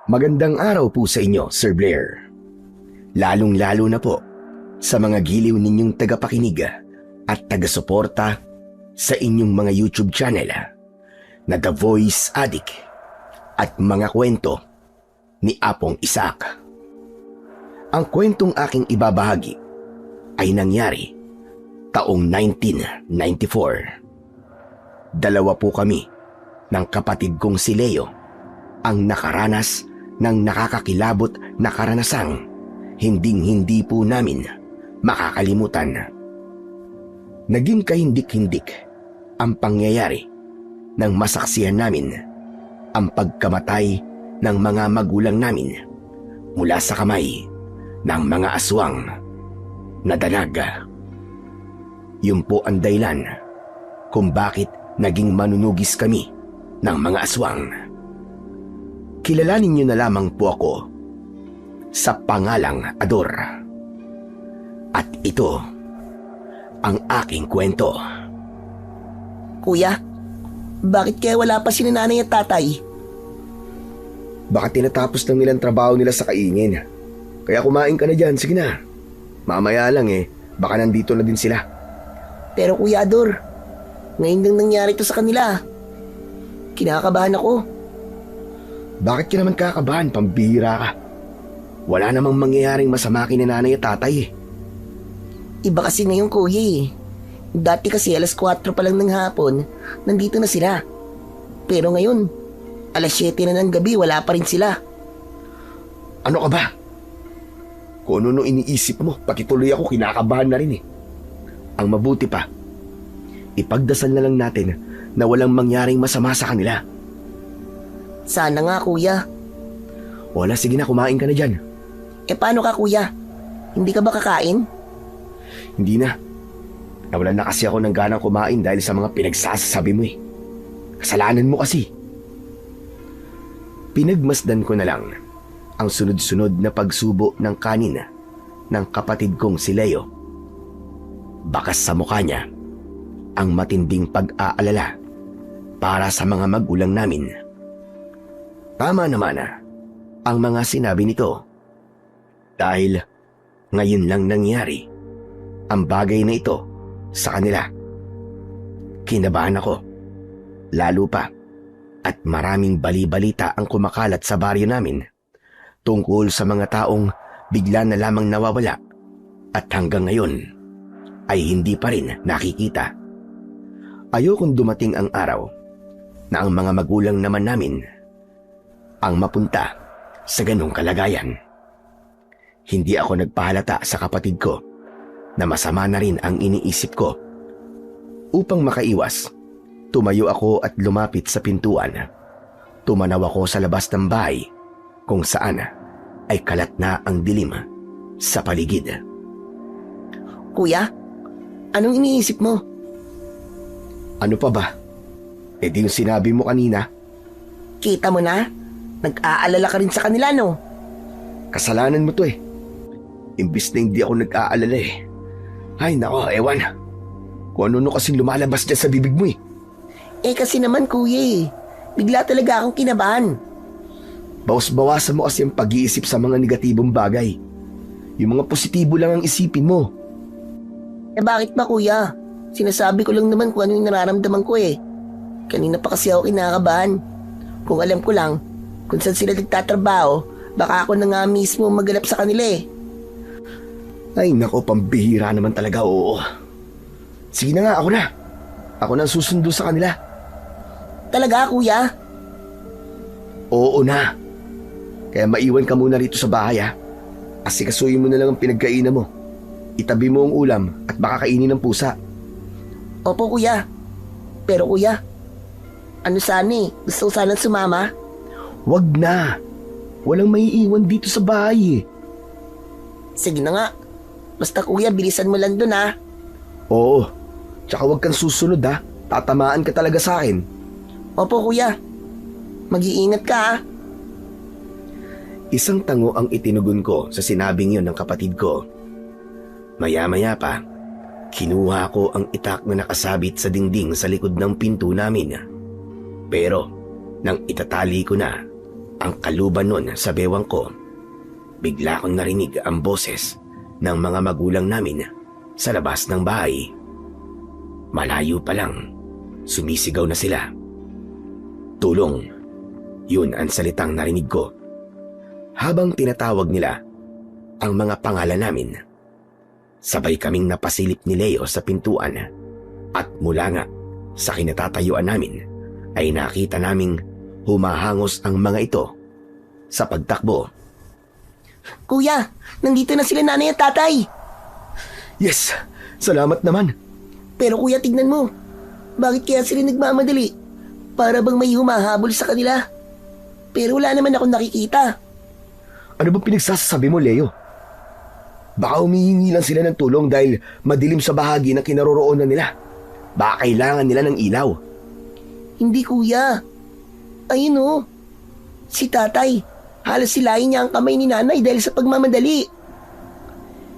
Magandang araw po sa inyo, Sir Blair. Lalong-lalo na po sa mga giliw ninyong tagapakinig at taga-suporta sa inyong mga YouTube channel na The Voice Addict at mga kwento ni Apong Isaac. Ang kwentong aking ibabahagi ay nangyari taong 1994. Dalawa po kami ng kapatid kong si Leo ang nakaranas ng nakakakilabot na karanasang hinding-hindi po namin makakalimutan. Naging kahindik-hindik ang pangyayari nang masaksihan namin ang pagkamatay ng mga magulang namin mula sa kamay ng mga aswang na dalaga. Yun po ang dahilan kung bakit naging manunugis kami ng mga aswang. Kilalanin niyo na lamang po ako sa pangalang Ador. At ito ang aking kwento. Kuya, bakit kaya wala pa si nanay at tatay? Baka tinatapos ng nilang trabaho nila sa kaingin. Kaya kumain ka na dyan, sige na. Mamaya lang baka nandito na din sila. Pero Kuya Ador, ngayon lang nangyari ito sa kanila. Kinakabahan ako. Bakit ka naman kakabahan? Pambihira ka. Wala namang mangyayaring masama kina nanay at tatay. Iba kasi ngayon, kuya. Dati kasi alas 4 pa lang ng hapon, nandito na sila. Pero ngayon, alas 7 na ng gabi, wala pa rin sila. Ano ka ba? Kung ano iniisip mo, pati tuloy ako kinakabahan na rin Ang mabuti pa, ipagdasal na lang natin na walang mangyaring masama sa kanila. Sana nga, kuya. Wala, sige na, kumain ka na dyan. Paano ka, kuya? Hindi ka ba kakain? Hindi na. Nawalan na kasi ako ng ganang kumain dahil sa mga pinagsasabi mo Kasalanan mo kasi. Pinagmasdan ko na lang ang sunod-sunod na pagsubo ng kanin ng kapatid kong si Leo. Bakas sa mukha niya ang matinding pag-aalala para sa mga magulang namin. Tama naman ang mga sinabi nito dahil ngayon lang nangyari ang bagay na ito sa kanila. Kinabahan ako, lalo pa at maraming bali-balita ang kumakalat sa baryo namin tungkol sa mga taong bigla na lamang nawawala at hanggang ngayon ay hindi pa rin nakikita. Ayokong dumating ang araw na ang mga magulang naman namin ang mapunta sa ganong kalagayan. Hindi ako nagpahalata sa kapatid ko na masama na rin ang iniisip ko. Upang makaiwas, tumayo ako at lumapit sa pintuan. Tumanaw ako sa labas ng bahay kung saan ay kalat na ang dilim sa paligid. Kuya, anong iniisip mo? Ano pa ba? Di yung sinabi mo kanina. Kita mo na? Nag-aalala ka rin sa kanila, no? Kasalanan mo to Imbis na hindi ako nag-aalala Ay nako, ewan. Kung ano kasing lumalabas dyan sa bibig mo Kasi naman, kuya bigla talaga akong kinabahan. Bawas-bawasan mo kasi ang pag-iisip sa mga negatibong bagay. Yung mga positibo lang ang isipin mo. Bakit ba, kuya? Sinasabi ko lang naman kung ano yung nararamdaman ko Kanina pa kasi ako kinakabahan. Kung alam ko lang kung saan sila nagtatrabaho, baka ako na nga mismo magalap sa kanila Ay nako, pambihira naman talaga, oo. Sige na nga, ako na. Ako na ang susundo sa kanila. Talaga, kuya? Oo na. Kaya maiwan ka muna rito sa bahay Asikasuhin mo na lang ang pinagkainan mo. Itabi mo ang ulam at baka kainin ng pusa. Opo, kuya. Pero kuya, ano sana gusto ko sanang sumama? Wag na. Walang maiiwan dito sa bahay Sige na nga. Basta kuya, bilisan mo lang dun Oo. Tsaka wag kang susunod Tatamaan ka talaga sa akin. Opo, kuya. Mag-iingat ka Isang tango ang itinugon ko sa sinabing yun ng kapatid ko. Maya-maya pa, kinuha ko ang itak na nakasabit sa dingding sa likod ng pinto namin. Pero, nang itatali ko na, Ang kaluban nun sa bewang ko, bigla kong narinig ang boses ng mga magulang namin sa labas ng bahay. Malayo pa lang, sumisigaw na sila. Tulong, yun ang salitang narinig ko. Habang tinatawag nila ang mga pangalan namin, sabay kaming napasilip ni Leo sa pintuan at mula nga sa kinatatayuan namin ay nakita naming humahangos ang mga ito sa pagtakbo. Kuya, nandito na sila nanay at tatay. Yes, salamat naman. Pero kuya, tignan mo. Bakit kaya sila nagmamadali? Para bang may humahabol sa kanila? Pero wala naman akong nakikita. Ano ba pinagsasabi mo, Leo? Baka humihingi lang sila ng tulong dahil madilim sa bahagi ng kinaroroonan nila. Baka kailangan nila ng ilaw. Hindi kuya. Ayun o. Si tatay. Halos silayin niya ang kamay ni nanay dahil sa pagmamadali.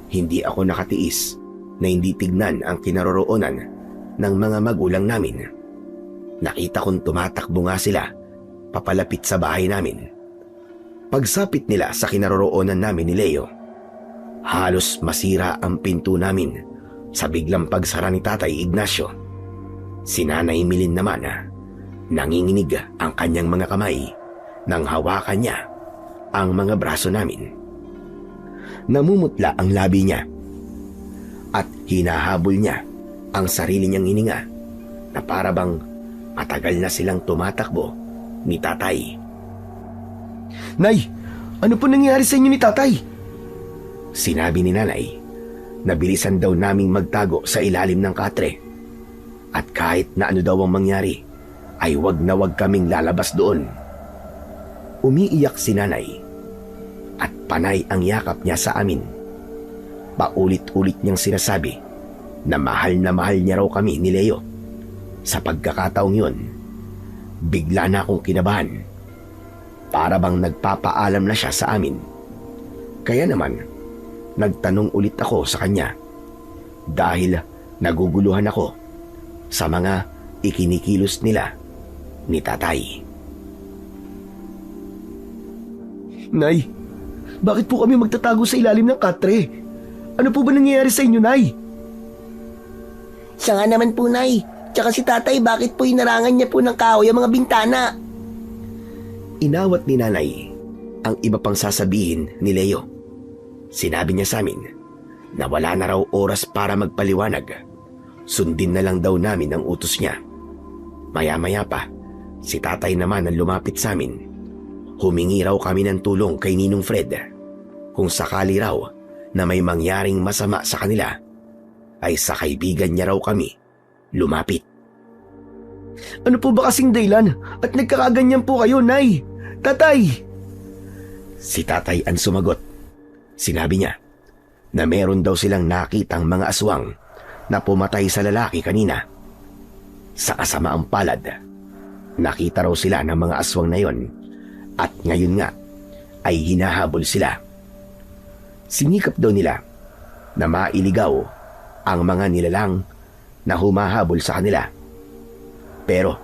Hindi ako nakatiis na hindi tignan ang kinaroroonan ng mga magulang namin. Nakita kong tumatakbo nga sila papalapit sa bahay namin. Pagsapit nila sa kinaroroonan namin ni Leo, halos masira ang pinto namin sa biglang pagsara ni Tatay Ignacio. Si Nanay Milin naman nanginginig ang kanyang mga kamay nang hawakan niya ang mga braso namin. Namumutla ang labi niya at hinahabol niya ang sarili niyang hininga na para bang matagal na silang tumatakbo ni Tatay. Nay, ano po nangyari sa inyo ni Tatay? Sinabi ni Nanay na bilisan daw naming magtago sa ilalim ng katre at kahit na ano daw ang mangyari ay wag na wag kaming lalabas doon. Umiiyak si Nanay at panay ang yakap niya sa amin. Paulit-ulit niyang sinasabi na mahal niya raw kami ni Leo. Sa pagkakataong yun, bigla na akong kinabahan. Para bang nagpapaalam na siya sa amin. Kaya naman, nagtanong ulit ako sa kanya dahil naguguluhan ako sa mga ikinikilos nila ni Tatay. Nay, bakit po kami magtatago sa ilalim ng katre? Ano po ba nangyayari sa inyo, Nay? Siya nga naman po, Nay. Tsaka si tatay, bakit po inarangan niya po ng kahoy ang mga bintana? Inawat ni Nanay ang iba pang sasabihin ni Leo. Sinabi niya sa amin na wala na raw oras para magpaliwanag. Sundin na lang daw namin ang utos niya. Maya-maya pa, si Tatay naman ang lumapit sa amin. Humingi raw kami ng tulong kay Ninong Fred. Kung sakali raw na may mangyaring masama sa kanila, ay sa kaibigan niya raw kami lumapit. Ano po ba kasing dahilan at nagkakaganyan po kayo, Nay? Tatay! Si Tatay ang sumagot. Sinabi niya na meron daw silang nakitang mga aswang na pumatay sa lalaki kanina. Sa kasamaang palad, nakita raw sila ng mga aswang na yon at ngayon nga ay hinahabol sila. Sinikap daw nila na mailigaw ang mga nilalang na humahabol sa kanila. Pero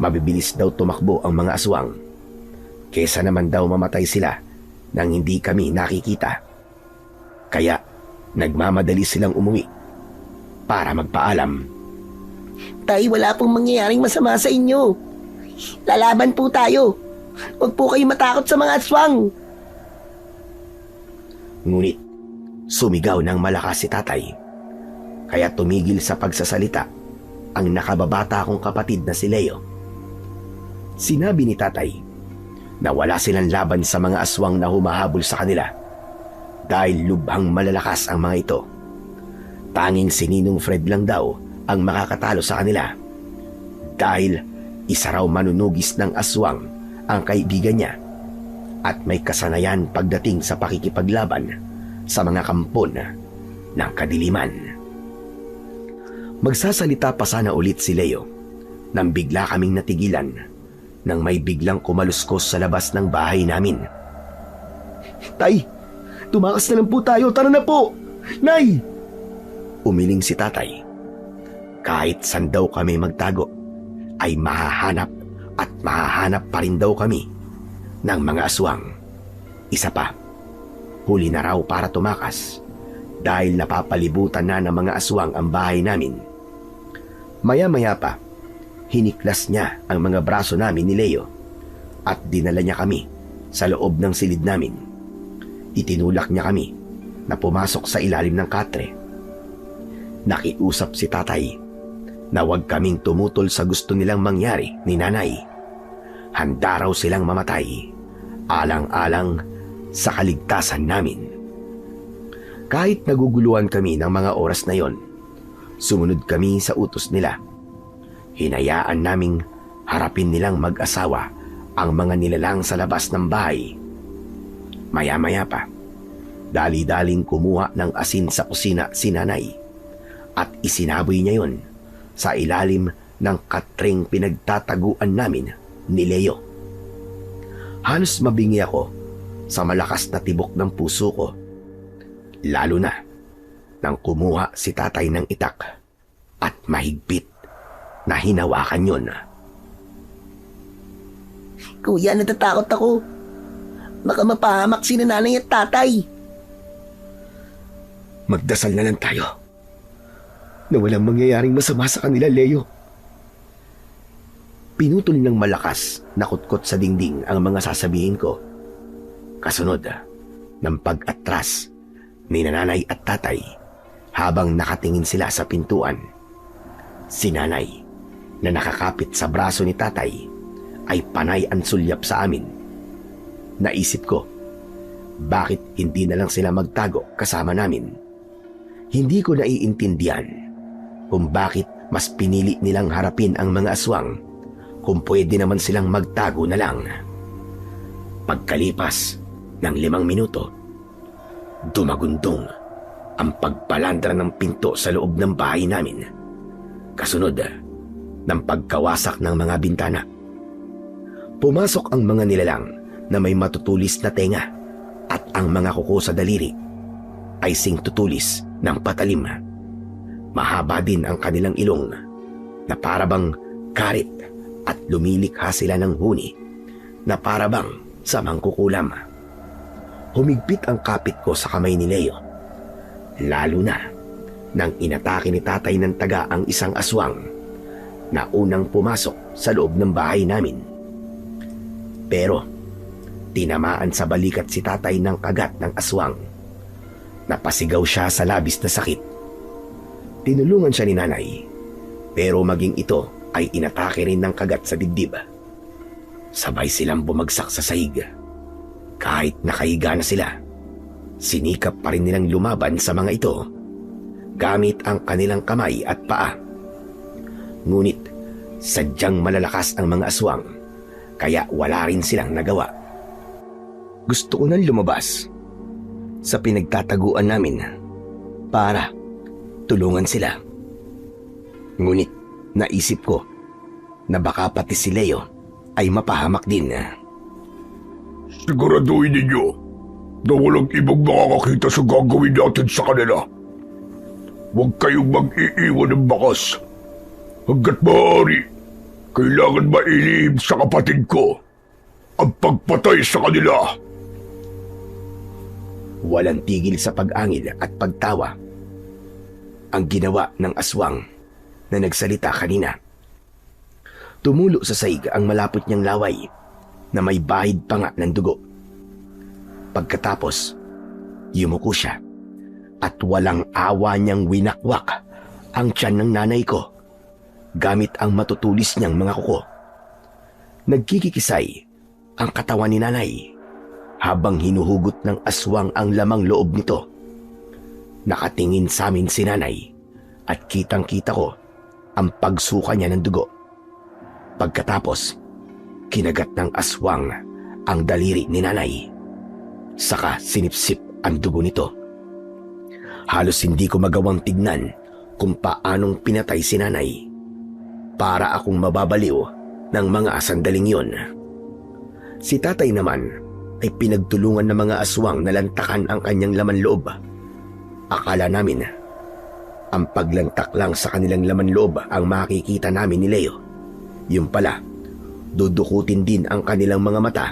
mabibilis daw tumakbo ang mga aswang kesa naman daw mamatay sila nang hindi kami nakikita. Kaya nagmamadali silang umuwi para magpaalam. Tay, wala pong mangyayaring masama sa inyo. Lalaban po tayo. Huwag po kayo matakot sa mga aswang. Ngunit sumigaw ng malakas si Tatay. Kaya tumigil sa pagsasalita ang nakababata kong kapatid na si Leo. Sinabi ni Tatay na wala silang laban sa mga aswang na humahabol sa kanila dahil lubhang malalakas ang mga ito. Tanging si Ninong Fred lang daw ang makakatalo sa kanila dahil isa raw manunugis ng aswang ang kaibigan niya at may kasanayan pagdating sa pakikipaglaban sa mga kampon ng kadiliman. Magsasalita pa sana ulit si Leo nang bigla kaming natigilan nang may biglang kumaluskos sa labas ng bahay namin. Tay, tumakas na lang po tayo. Tara na po! Nay! Umiling si Tatay. Kahit saan daw kami magtago, ay mahahanap at mahahanap pa rin daw kami ng mga aswang. Isa pa, huli na raw para tumakas dahil napapalibutan na ng mga aswang ang bahay namin. Maya-maya pa, hiniklas niya ang mga braso namin ni Leo at dinala niya kami sa loob ng silid namin. Itinulak niya kami na pumasok sa ilalim ng katre. Nakiusap si tatay na huwag kaming tumutol sa gusto nilang mangyari ni nanay. Handa raw silang mamatay, alang-alang sa kaligtasan namin. Kahit naguguluhan kami ng mga oras na yon, sumunod kami sa utos nila. Hinayaan naming harapin nilang mag-asawa ang mga nilalang sa labas ng bahay. Maya-maya pa, dali-daling kumuha ng asin sa kusina si nanay at isinaboy niya yon sa ilalim ng katring pinagtataguan namin ni Leo. Halos mabingi ako sa malakas na tibok ng puso ko, lalo na nang kumuha si tatay ng itak at mahigpit na hinawakan yon. Kuya, natatakot ako. Baka mapahamak si nanay at tatay. Magdasal na lang tayo na walang mangyayaring masama sa kanila, Leo. Pinutol ng malakas na kutkot sa dingding ang mga sasabihin ko. Kasunod ng pag-atras ni nanay at tatay habang nakatingin sila sa pintuan. Si nanay na nakakapit sa braso ni tatay ay panay ang sulyap sa amin. Naisip ko, bakit hindi na lang sila magtago kasama namin? Hindi ko naiintindihan kung bakit mas pinili nilang harapin ang mga aswang kung pwede naman silang magtago na lang. Pagkalipas ng 5 minuto, dumagundong ang pagpalandra ng pinto sa loob ng bahay namin. Kasunod ng pagkawasak ng mga bintana. Pumasok ang mga nilalang na may matutulis na tenga at ang mga kuko sa daliri ay singtutulis ng patalim. Mahaba din ang kanilang ilong na parabang karit at lumilikha sila ng huni na parabang sa mangkukulam. Humigpit ang kapit ko sa kamay ni Leo, lalo na nang inatake ni tatay ng taga ang isang aswang na unang pumasok sa loob ng bahay namin. Pero tinamaan sa balikat si tatay ng kagat ng aswang. Napasigaw siya sa labis na sakit. Tinulungan siya ni nanay, pero maging ito ay inatake rin ng kagat sa dibdib. Sabay silang bumagsak sa sahig. Kahit nakahiga na sila, sinikap pa rin nilang lumaban sa mga ito gamit ang kanilang kamay at paa. Ngunit sadyang malalakas ang mga aswang, kaya wala rin silang nagawa. Gusto ko nang lumabas sa pinagtataguan namin para tulungan sila. Ngunit naisip ko na baka pati si Leo ay mapahamak din. Siguraduhin ninyo na walang ibang makakakita sa gagawin natin sa kanila. Huwag kayong mag-iiwan ng bakas. Hanggat maaari, kailangan mailihim sa kapatid ko ang pagpatay sa kanila. Walang tigil sa pag-angil at pagtawa ang ginawa ng aswang na nagsalita kanina. Tumulo sa saig ang malapot niyang laway na may bahid pa nga ng dugo. Pagkatapos, yumuko siya at walang awa niyang winakwak ang tiyan ng nanay ko gamit ang matutulis niyang mga kuko. Nagkikikisay ang katawan ni nanay habang hinuhugot ng aswang ang lamang loob nito. Nakatingin sa amin si nanay at kitang-kita ko ang pagsuka niya ng dugo. Pagkatapos, kinagat ng aswang ang daliri ni nanay. Saka sinipsip ang dugo nito. Halos hindi ko magawang tignan kung paanong pinatay si nanay. Para akong mababaliw ng mga sandaling yon. Si tatay naman ay pinagtulungan ng mga aswang na lantakan ang kanyang laman loob. Akala namin ang paglantak lang sa kanilang laman loob ang makikita namin ni Leo. Yung pala, dudukutin din ang kanilang mga mata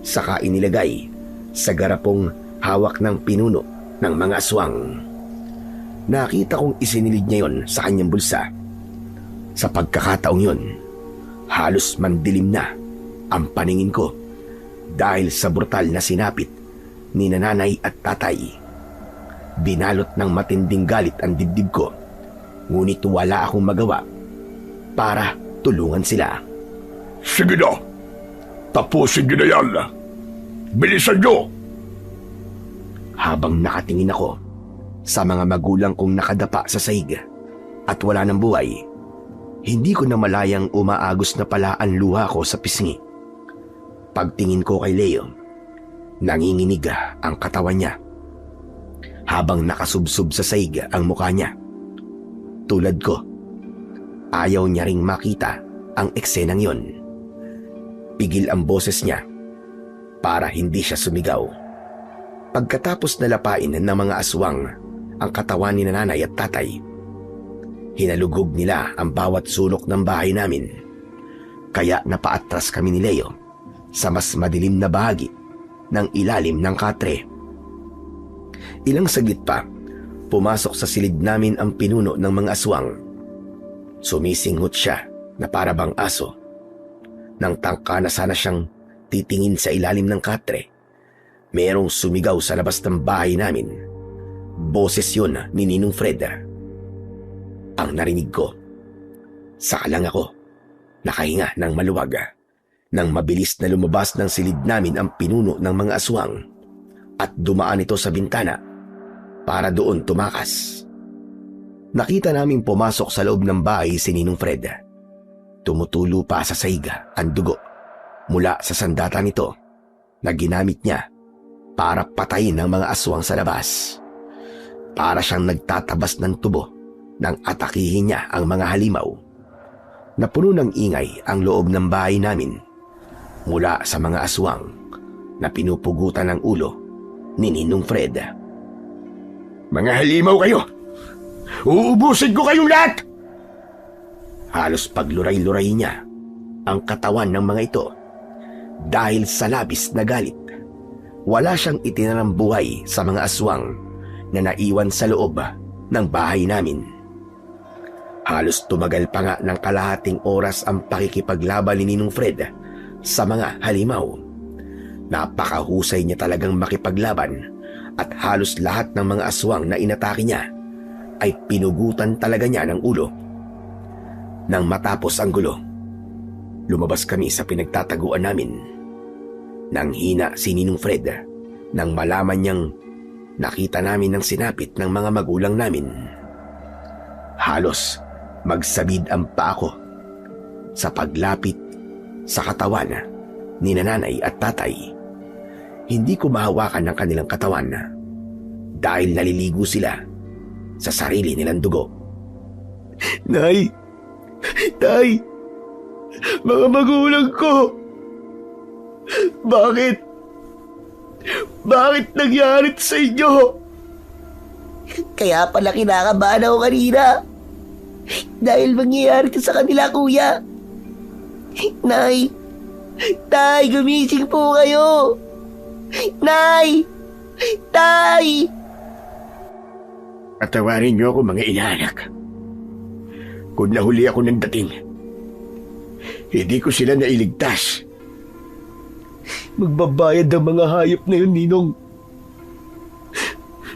saka inilagay sa garapong hawak ng pinuno ng mga aswang. Nakita kong isinilid niya yon sa kanyang bulsa. Sa pagkakataong yon, halos mandilim na ang paningin ko dahil sa brutal na sinapit ni nanay at tatay. Binalot ng matinding galit ang dibdib ko, ngunit wala akong magawa para tulungan sila. Sige na! Tapusin niyo na yan! Bilisan niyo! Habang nakatingin ako sa mga magulang kong nakadapa sa sahig at wala ng buhay, hindi ko na malayang umaagos na pala ang luha ko sa pisngi. Pagtingin ko kay Leo, nanginginig ang katawan niya habang nakasubsob sa sahig ang mukha niya. Tulad ko, ayaw niya ring makita ang eksenang yon. Pigil ang boses niya para hindi siya sumigaw. Pagkatapos nalapain ng mga aswang ang katawan ni nanay at tatay, hinalugog nila ang bawat sulok ng bahay namin. Kaya napaatras kami ni Leo sa mas madilim na bahagi ng ilalim ng katre. Ilang saglit pa, pumasok sa silid namin ang pinuno ng mga aswang. Sumisinghot siya na para bang aso. Nang tangka na sana siyang titingin sa ilalim ng katre, merong sumigaw sa labas ng bahay namin. Boses yun ni Ninong Fred. Ang narinig ko, saka lang ako nakahinga ng maluwag nang mabilis na lumabas ng silid namin ang pinuno ng mga aswang at dumaan ito sa bintana para doon tumakas. Nakita naming pumasok sa loob ng bahay si Ninong Fred. Tumutulo pa sa saiga ang dugo mula sa sandata nito na ginamit niya para patayin ang mga aswang sa labas. Para siyang nagtatabas ng tubo nang atakihin niya ang mga halimaw. Napuno ng ingay ang loob ng bahay namin mula sa mga aswang na pinupugutan ng ulo ni Ninong Fred. Mga halimaw kayo! Uubusin ko kayong lahat! Halos pagluray-luray niya ang katawan ng mga ito dahil sa labis na galit. Wala siyang itinarang buhay sa mga aswang na naiwan sa loob ng bahay namin. Halos tumagal pa nga ng kalahating oras ang pakikipaglaban ni Ninong Fred sa mga halimaw. Napakahusay niya talagang makipaglaban at halos lahat ng mga aswang na inatake niya ay pinugutan talaga niya ng ulo. Nang matapos ang gulo, lumabas kami sa pinagtataguan namin. Nang hina si Ninong Fred nang malaman niyang nakita namin ang sinapit ng mga magulang namin. Halos magsabid ang paa ko sa paglapit sa katawan ni nanay at tatay. Hindi ko mahawakan ng kanilang katawan dahil naliligo sila sa sarili nilang dugo. Nay! Tay! Mga magulang ko! Bakit? Bakit nangyari sa inyo? Kaya pala kinakabahan ako kanina. Dahil mangyayari ito sa kanila, kuya. Nay! Tay, gumising po kayo! Nay! Tay! Patawarin niyo ako, mga inaanak. Kung nahuli ako ng dating, hindi ko sila nailigtas. Magbabayad ang mga hayop na yun, Ninong.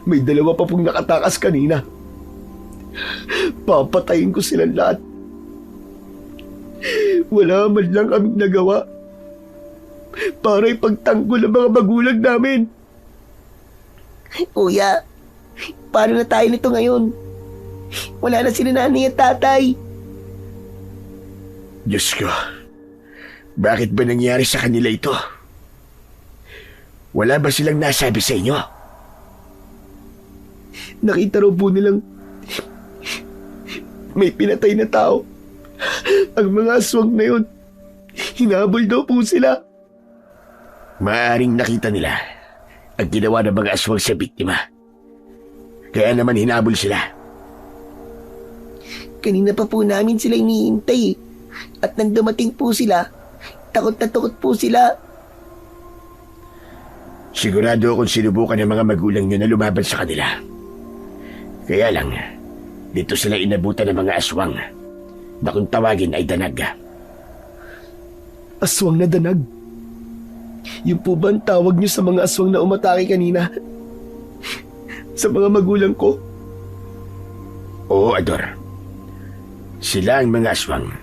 May dalawa pa pong nakatakas kanina. Papatayin ko silang lahat. Wala man lang kaming nagawa para ipagtanggol ang mga magulang namin. Kuya, paano na tayo nito ngayon? Wala na sila nanay at tatay. Diyos ko, bakit ba nangyari sa kanila ito? Wala ba silang nasabi sa inyo? Nakita raw po nilang may pinatay na tao. Ang mga aswang na yun, hinabol daw po sila. Maaaring nakita nila ang ginawa ng mga aswang sa biktima. Kaya naman hinabol sila. Kanina pa po namin sila iniintay. At nang dumating po sila, takot na takot po sila. Sigurado akong sinubukan ng mga magulang nyo na lumaban sa kanila. Kaya lang, dito sila inabutan ng mga aswang na kung tawagin ay danag. Aswang na danag? Yun po ba ang tawag niyo sa mga aswang na umatake kanina? Sa mga magulang ko? Oo, Ador. Sila ang mga aswang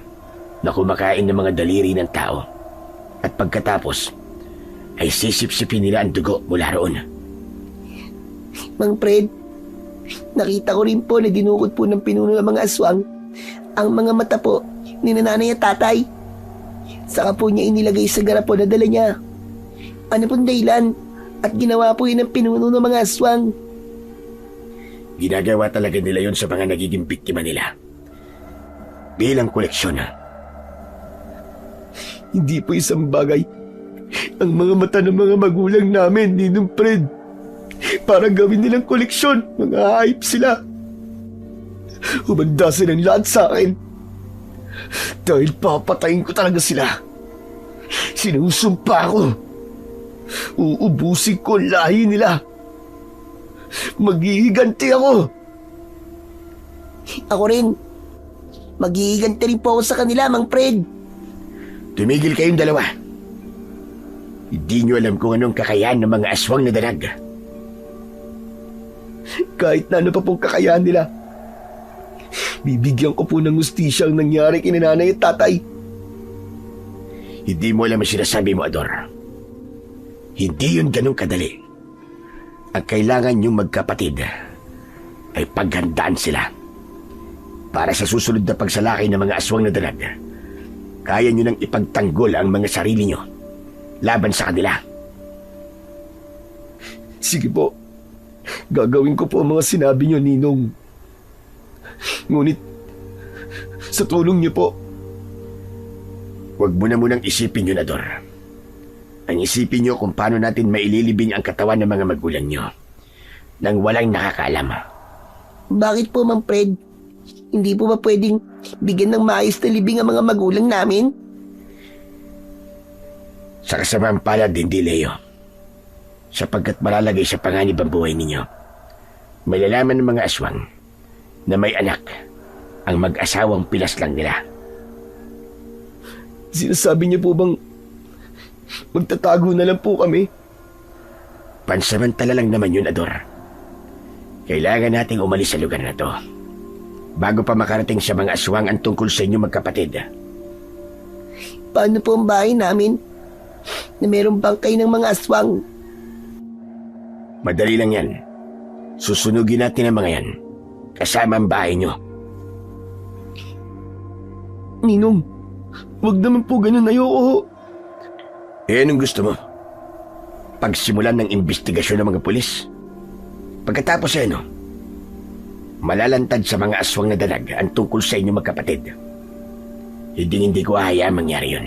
na kumakain ng mga daliri ng tao at pagkatapos ay sisip-sipin nila ang dugo mula roon. Mang Fred, nakita ko rin po na dinukot po ng pinuno ng mga aswang ang mga mata po ni nanay at tatay. Saka po niya inilagay sa garapo na dala niya. Ano pong dahilan? At ginawa po yun ng pinuno ng mga aswang. Ginagawa talaga nila yon sa mga nagiging biktima nila. Bilang koleksyon. Hindi po isang bagay ang mga mata ng mga magulang namin, Ninong Fred. Para gawin nilang koleksyon, mga hype sila. Humanda silang lahat sa akin. Dahil papatayin ko talaga sila. Sinusumpa ko. Uubusin ko ang lahi nila. Maghihiganti ako. Ako rin. Maghihiganti rin po ako sa kanila, Mang Fred. Tumigil kayong dalawa. Hindi nyo alam kung anong kakayahan ng mga aswang na danag. Kahit na ano pa pong kakayahan nila, bibigyan ko po ng hustisya ang nangyari kina nanay at tatay. Hindi mo alam ang sinasabi mo, Ador. Hindi yun ganun kadali. Ang kailangan yung magkapatid ay paghandaan sila. Para sa susunod na pagsalakay ng mga aswang na danag, kaya nyo nang ipagtanggol ang mga sarili nyo laban sa kanila. Sige po, gagawin ko po ang mga sinabi niyo, Ninong. Ngunit, sa tulong niyo po, Huwag mo na munang isipin yun, Ador. Ang isipin nyo kung paano natin maililibing ang katawan ng mga magulang nyo nang walang nakakaalam. Bakit po, Mang Fred? Hindi po ba pwedeng bigyan ng maayos na libing ang mga magulang namin? Sa kasamang palad, hindi, Leo. Sapagkat malalagay sa panganib ang buhay ninyo. Malalaman ng mga aswang na may anak ang mag-asawang pilas lang nila. sinasabi niyo po bang magtatago na lang po kami? Pansamantala lang naman yun, Ador. Kailangan nating umalis sa lugar na to bago pa makarating sa mga aswang ang tungkol sa inyo magkapatid. Paano po ang bahay namin? Na mayroong bangkay ng mga aswang. Madali lang yan. Susunugin natin ang mga yan kasama ang bahay nyo. Ninong, wag naman po ganun, ayoko. Eh, anong gusto mo? Pagsimulan ng investigasyon ng mga pulis? Pagkatapos malalantad sa mga aswang na dalag ang tungkol sa inyo magkapatid. Hindi ko hahayaan mangyari yun.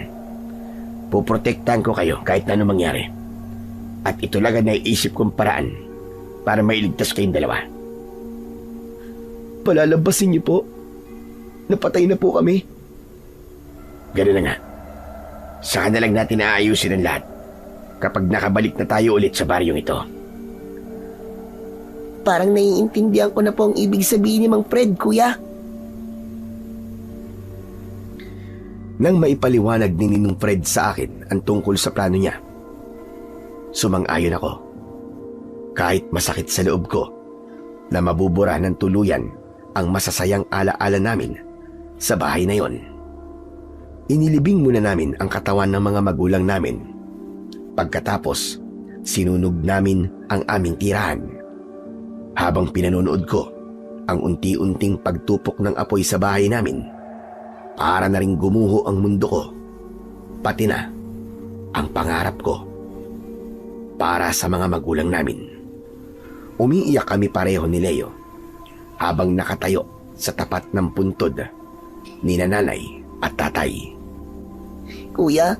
Puprotektahan ko kayo kahit na anong mangyari. At ito lang ang naiisip kong paraan para mailigtas kayong dalawa. Palalabasin niyo po? Napatay na po kami. Ganun na nga. Saka na lang natin aayusin ang lahat kapag nakabalik na tayo ulit sa baryong ito. Parang naiintindihan ko na po ang ibig sabihin ni Mang Fred, Kuya. Nang maipaliwanag ni Ninong Fred sa akin ang tungkol sa plano niya, sumang-ayon ako. Kahit masakit sa loob ko na mabubura ng tuluyan ang masasayang alaala namin sa bahay na yon. Inilibing muna namin ang katawan ng mga magulang namin. Pagkatapos, sinunog namin ang aming tirahan. Habang pinanonood ko ang unti-unting pagtupok ng apoy sa bahay namin, para na rin gumuho ang mundo ko, pati na ang pangarap ko para sa mga magulang namin. Umiiyak kami pareho ni Leo habang nakatayo sa tapat ng puntod ni nanay at tatay. Kuya,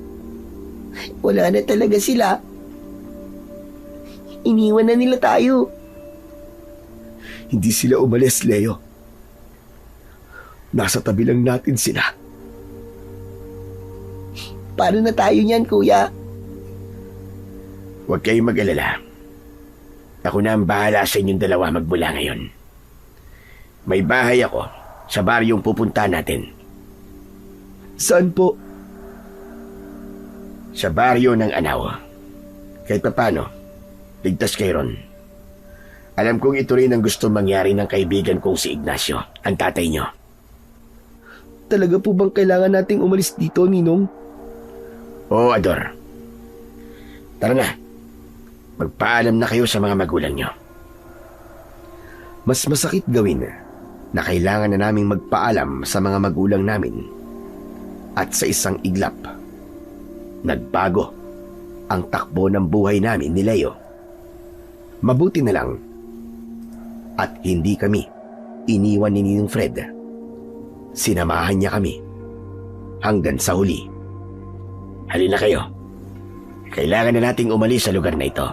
wala na talaga sila. Iniwan na nila tayo. Hindi sila umalis, Leo. Nasa tabi lang natin sila. Paano na tayo niyan, Kuya? Huwag kayong mag-alala. Ako na ang bahala sa inyong dalawa magmula ngayon. May bahay ako sa baryong pupunta natin. Saan po? Sa baryo ng Anaw. Kahit papano, ligtas kayo ron. Alam kong ito rin ang gusto mangyari ng kaibigan kong si Ignacio, ang tatay nyo. Talaga po bang kailangan nating umalis dito, Ninong? Oo, Ador. Tara na. Magpaalam na kayo sa mga magulang nyo. Mas masakit gawin Na kailangan na naming magpaalam sa mga magulang namin. At sa isang iglap, nagbago ang takbo ng buhay namin ni Leo. Mabuti na lang at hindi kami iniwan ni Ninong Fred. Sinamahan niya kami hanggang sa huli. Halina kayo. Kailangan na nating umalis sa lugar na ito.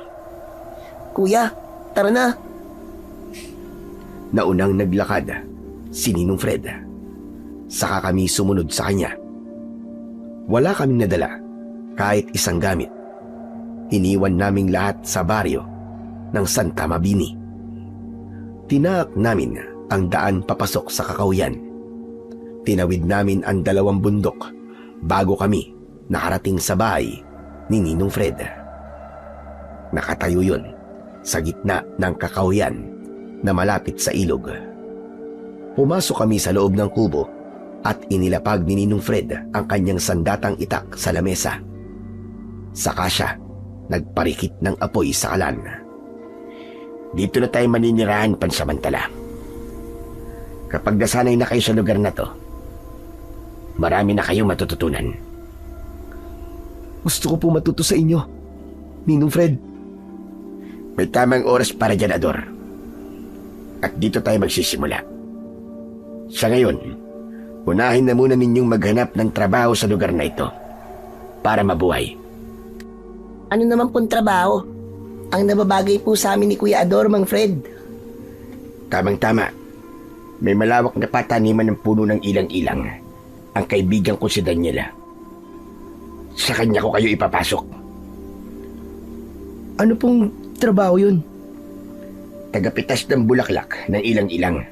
Kuya, tara na. Naunang naglakad si Ninong Fred. Saka kami sumunod sa kanya. Wala kaming nadala kahit isang gamit. Iniwan naming lahat sa baryo ng Santa Mabini. Tinaak namin ang daan papasok sa Kakahuyan. Tinawid namin ang 2 bundok bago kami nakarating sa bahay ni Ninong Fred. Nakatayo yun sa gitna ng Kakahuyan na malapit sa ilog. Pumasok kami sa loob ng kubo at inilapag ni Ninong Fred ang kanyang sandatang itak sa lamesa. Saka siya nagparikit ng apoy sa kalan. Dito na tayo maninirahan pansamantala. Kapag nasanay na kayo sa lugar na to, marami na kayong matututunan. Gusto ko po matuto sa inyo, Ninong Fred. May tamang oras para dyan, Ador. At dito tayo magsisimula. Sa ngayon, unahin na muna ninyong maghanap ng trabaho sa lugar na ito para mabuhay. Ano naman pong trabaho? Ang nababagay po sa amin ni Kuya Ador, Mang Fred. Tamang-tama. May malawak na pataniman ng puno ng ilang-ilang. Ang kaibigan ko si Daniela. Sa kanya ko kayo ipapasok. Ano pong trabaho yun? Tagapitas ng bulaklak ng ilang-ilang.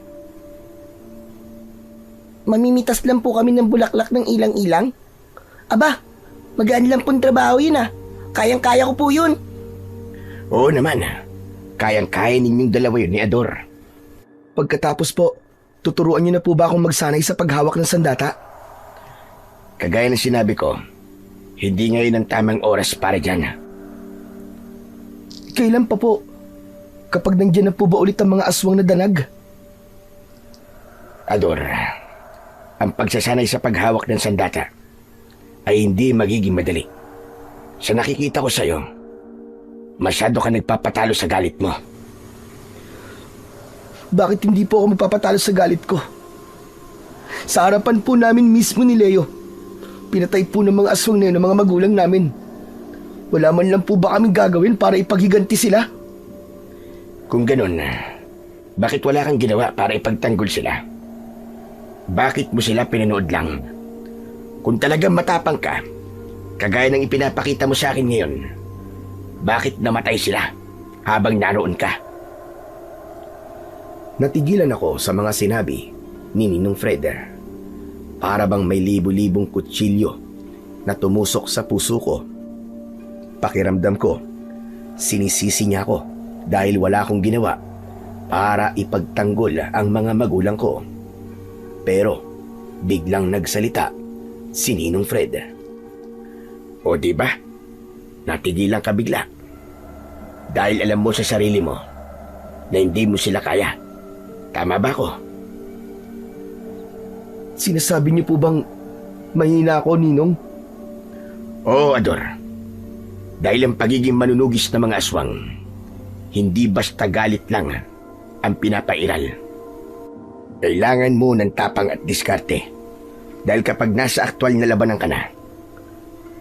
Mamimitas lang po kami ng bulaklak ng ilang-ilang? Aba, magaan lang pong trabaho yun ah. Kayang-kaya ko po yun. Oo naman. Kayang-kaya ninyong dalawa yun ni Ador. Pagkatapos po, tuturuan niyo na po ba akong magsanay sa paghawak ng sandata? Kagaya ng sinabi ko, hindi ngayon ang tamang oras para dyan. Kailan pa po? Kapag nandiyan na po ba ulit ang mga aswang na danag? Ador, ang pagsasanay sa paghawak ng sandata ay hindi magiging madali. Sa nakikita ko sa'yo, masyado ka nagpapatalo sa galit mo. Bakit hindi po ako magpapatalo sa galit ko? Sa harapan po namin mismo ni Leo, pinatay po ng mga aswang na yun ng mga magulang namin. Wala man lang po ba kaming gagawin para ipaghiganti sila? Kung ganun, bakit wala kang ginawa para ipagtanggol sila? Bakit mo sila pinanood lang? Kung talagang matapang ka, kagaya ng ipinapakita mo sa akin ngayon, bakit namatay sila habang naroon ka? Natigilan ako sa mga sinabi ni Ninong Fred. Para bang may libo-libong kutsilyo na tumusok sa puso ko. Pakiramdam ko, sinisisi niya ako dahil wala akong ginawa para ipagtanggol ang mga magulang ko. Pero biglang nagsalita si Ninong Fred. O diba? Natigilan ka bigla. Dahil alam mo sa sarili mo na hindi mo sila kaya. Tama ba ko? Sinasabi niyo po bang mahina ako, Ninong? Oo, Ador. Dahil ang pagiging manunugis ng mga aswang, hindi basta galit lang ang pinapairal. Kailangan mo ng tapang at diskarte. Dahil kapag nasa aktwal na labanan ka na,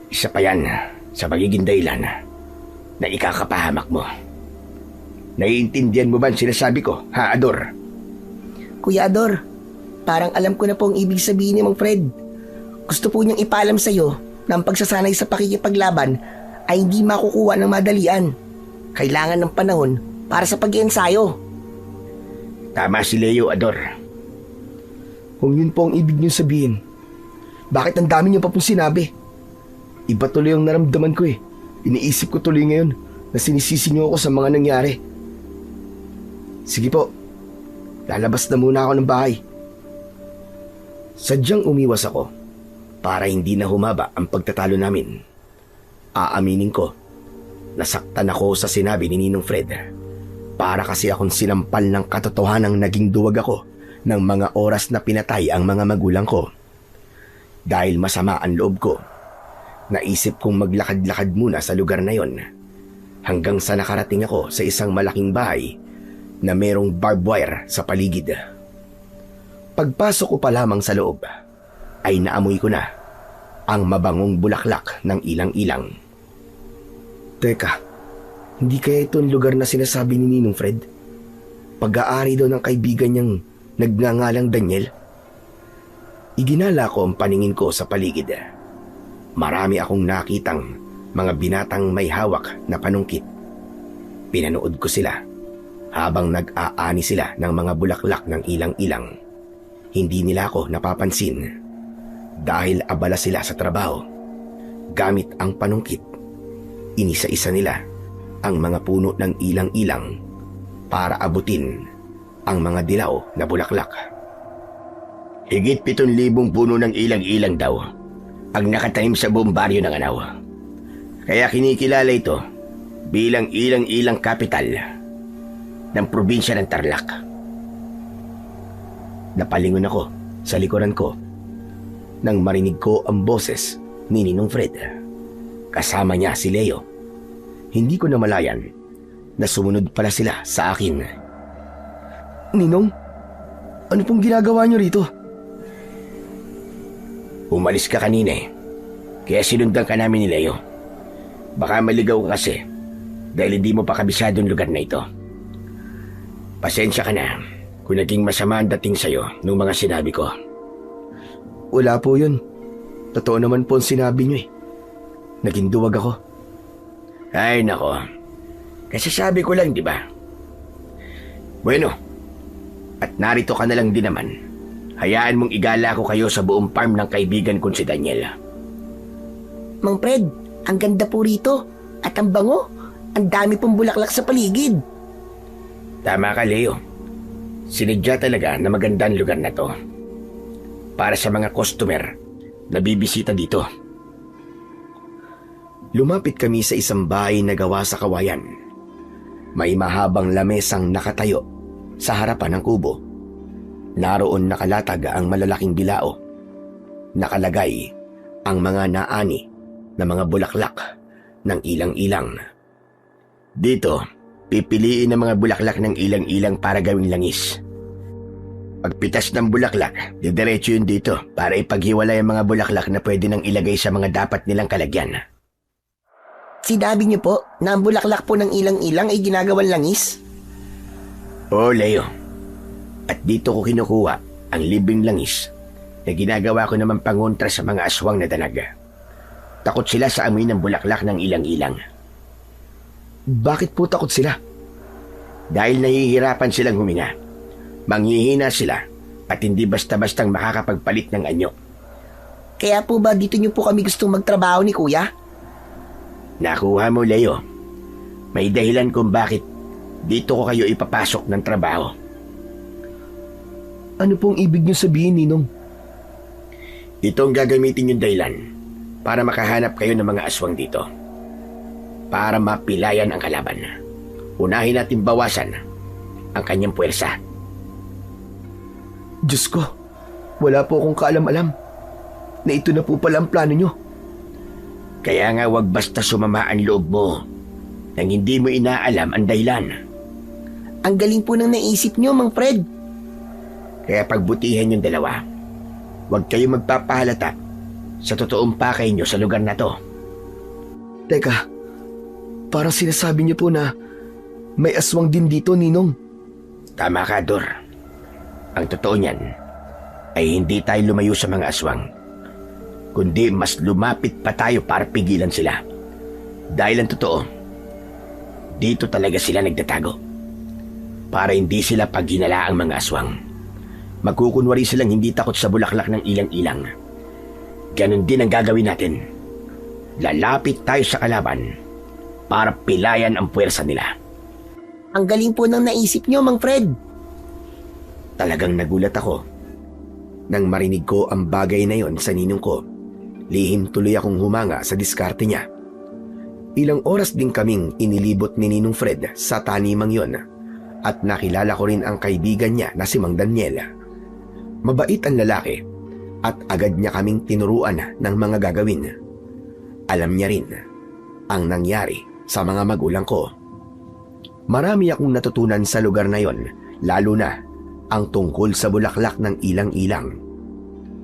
isa pa yan sa magiging dahilan na ikakapahamak mo. Naiintindihan mo ba ang sinasabi ko, ha, Ador? Kuya Ador, parang alam ko na po ang ibig sabihin ni Mang Fred. Gusto po niyang ipaalam sa'yo na ang pagsasanay sa pakikipaglaban ay hindi makukuha ng madalian. Kailangan ng panahon para sa pag-iensayo. Tama si Leo, Ador. Kung yun po ang ibig niyo sabihin, bakit ang dami niyo pa pong sinabi? Iba tuloy ang naramdaman ko eh. Iniisip ko tuloy ngayon na sinisisi niyo ako sa mga nangyari. Sige po, lalabas na muna ako ng bahay. Sadyang umiwas ako para hindi na humaba ang pagtatalo namin. Aaminin ko, nasaktan ako sa sinabi ni Ninong Fred. Para kasi akong sinampal ng katotohanang naging duwag ako ng mga oras na pinatay ang mga magulang ko. Dahil masama ang loob ko, naisip kong maglakad-lakad muna sa lugar na yon hanggang sa nakarating ako sa isang malaking bahay na merong barbed wire sa paligid. Pagpasok ko pa lamang sa loob, ay naamoy ko na ang mabangong bulaklak ng ilang-ilang. Teka, hindi kaya ito ang lugar na sinasabi ni Ninong Fred? Pag-aari daw ng kaibigan niyang nagngangalang Daniel? Iginala ko ang paningin ko sa paligid. Marami akong nakitang mga binatang may hawak na panungkit. Pinanood ko sila habang nag-aani sila ng mga bulaklak ng ilang-ilang. Hindi nila ako napapansin dahil abala sila sa trabaho. Gamit ang panungkit, inisa-isa nila ang mga puno ng ilang-ilang para abutin ang mga dilaw na bulaklak. Higit 7,000 puno ng ilang-ilang daw ang nakatanim sa buong baryo ng Anaw. Kaya kinikilala ito bilang ilang-ilang capital ng probinsya ng Tarlac. Napalingon ako sa likuran ko nang marinig ko ang boses ni Ninong Fred. Kasama niya si Leo. Hindi ko namalayan na sumunod pala sila sa akin. Ninong, ano pong ginagawa niyo rito? Umalis ka kanina eh. Kaya sinundan ka namin ni Leo. Baka maligaw ka kasi dahil hindi mo pa kabisado ang lugar na ito. Pasensya ka na kung naging masama ang dating sa'yo nung mga sinabi ko. Wala po yun. Totoo naman po ang sinabi niyo eh. Naging duwag ako. Ay nako, kasasabi ko lang, di ba? Bueno, at narito ka na lang din naman. Hayaan mong igala ko kayo sa buong farm ng kaibigan kong si Daniel. Mang Fred, ang ganda po rito. At ang bango. Ang dami pong bulaklak sa paligid. Tama ka, Leo. Sinadya talaga na maganda ang lugar na to para sa mga customer na bibisita dito. Lumapit kami sa isang bahay na gawa sa kawayan. May mahabang lamesang nakatayo sa harapan ng kubo. Naroon nakalatag ang malalaking bilao. Nakalagay ang mga naani na mga bulaklak ng ilang-ilang. Dito, pipiliin ang mga bulaklak ng ilang-ilang para gawing langis. Pagpitas ng bulaklak, didiretso yun dito para ipaghiwalay ang mga bulaklak na pwede nang ilagay sa mga dapat nilang kalagyan. Sinabi niyo po na ang bulaklak po ng ilang-ilang ay ginagawang langis? Oo, Leo. At dito ko kinukuha ang libreng langis na ginagawa ko naman pangontra sa mga aswang na danaga. Takot sila sa amoy ng bulaklak ng ilang-ilang. Bakit po takot sila? Dahil nahihirapan silang huminga. Manghihina sila at hindi basta-bastang makakapagpalit ng anyo. Kaya po ba dito niyo po kami gustong magtrabaho ni Kuya? Nakuha mo, Leo. May dahilan kung bakit dito ko kayo ipapasok ng trabaho. Ano pong ibig niyo sabihin, Ninong? Ito ang gagamitin yung dahilan para makahanap kayo ng mga aswang dito. Para mapilayan ang kalaban. Unahin natin bawasan ang kanyang puwersa. Diyos ko, wala po akong kaalam-alam na ito na po pala ang plano niyo. Kaya nga wag basta sumama ang loob mo nang hindi mo inaalam ang dahilan. Ang galing po ng naisip niyo, Mang Fred. Kaya pagbutihan yung dalawa. Huwag kayo magpapahalata sa totoong pakay nyo sa lugar na to. Teka, parang sinasabi niyo po na may aswang din dito, Ninong. Tama ka, Dor. Ang totoo niyan ay hindi tayo lumayo sa mga aswang, kundi mas lumapit pa tayo para pigilan sila. Dahil ang totoo, dito talaga sila nagtatago. Para hindi sila paghinala ang mga aswang. Magkukunwari silang hindi takot sa bulaklak ng ilang-ilang. Ganon din ang gagawin natin. Lalapit tayo sa kalaban para pilayan ang puwersa nila. Ang galing po ng naisip nyo, Mang Fred. Talagang nagulat ako nang marinig ko ang bagay na yon sa ninong ko. Lihim tuloy akong humanga sa diskarte niya. Ilang oras din kaming inilibot ni Ninong Fred sa tanimang yon at nakilala ko rin ang kaibigan niya na si Mang Daniel. Mabait ang lalaki at agad niya kaming tinuruan ng mga gagawin. Alam niya rin ang nangyari sa mga magulang ko. Marami akong natutunan sa lugar na yon, lalo na ang tungkol sa bulaklak ng ilang-ilang.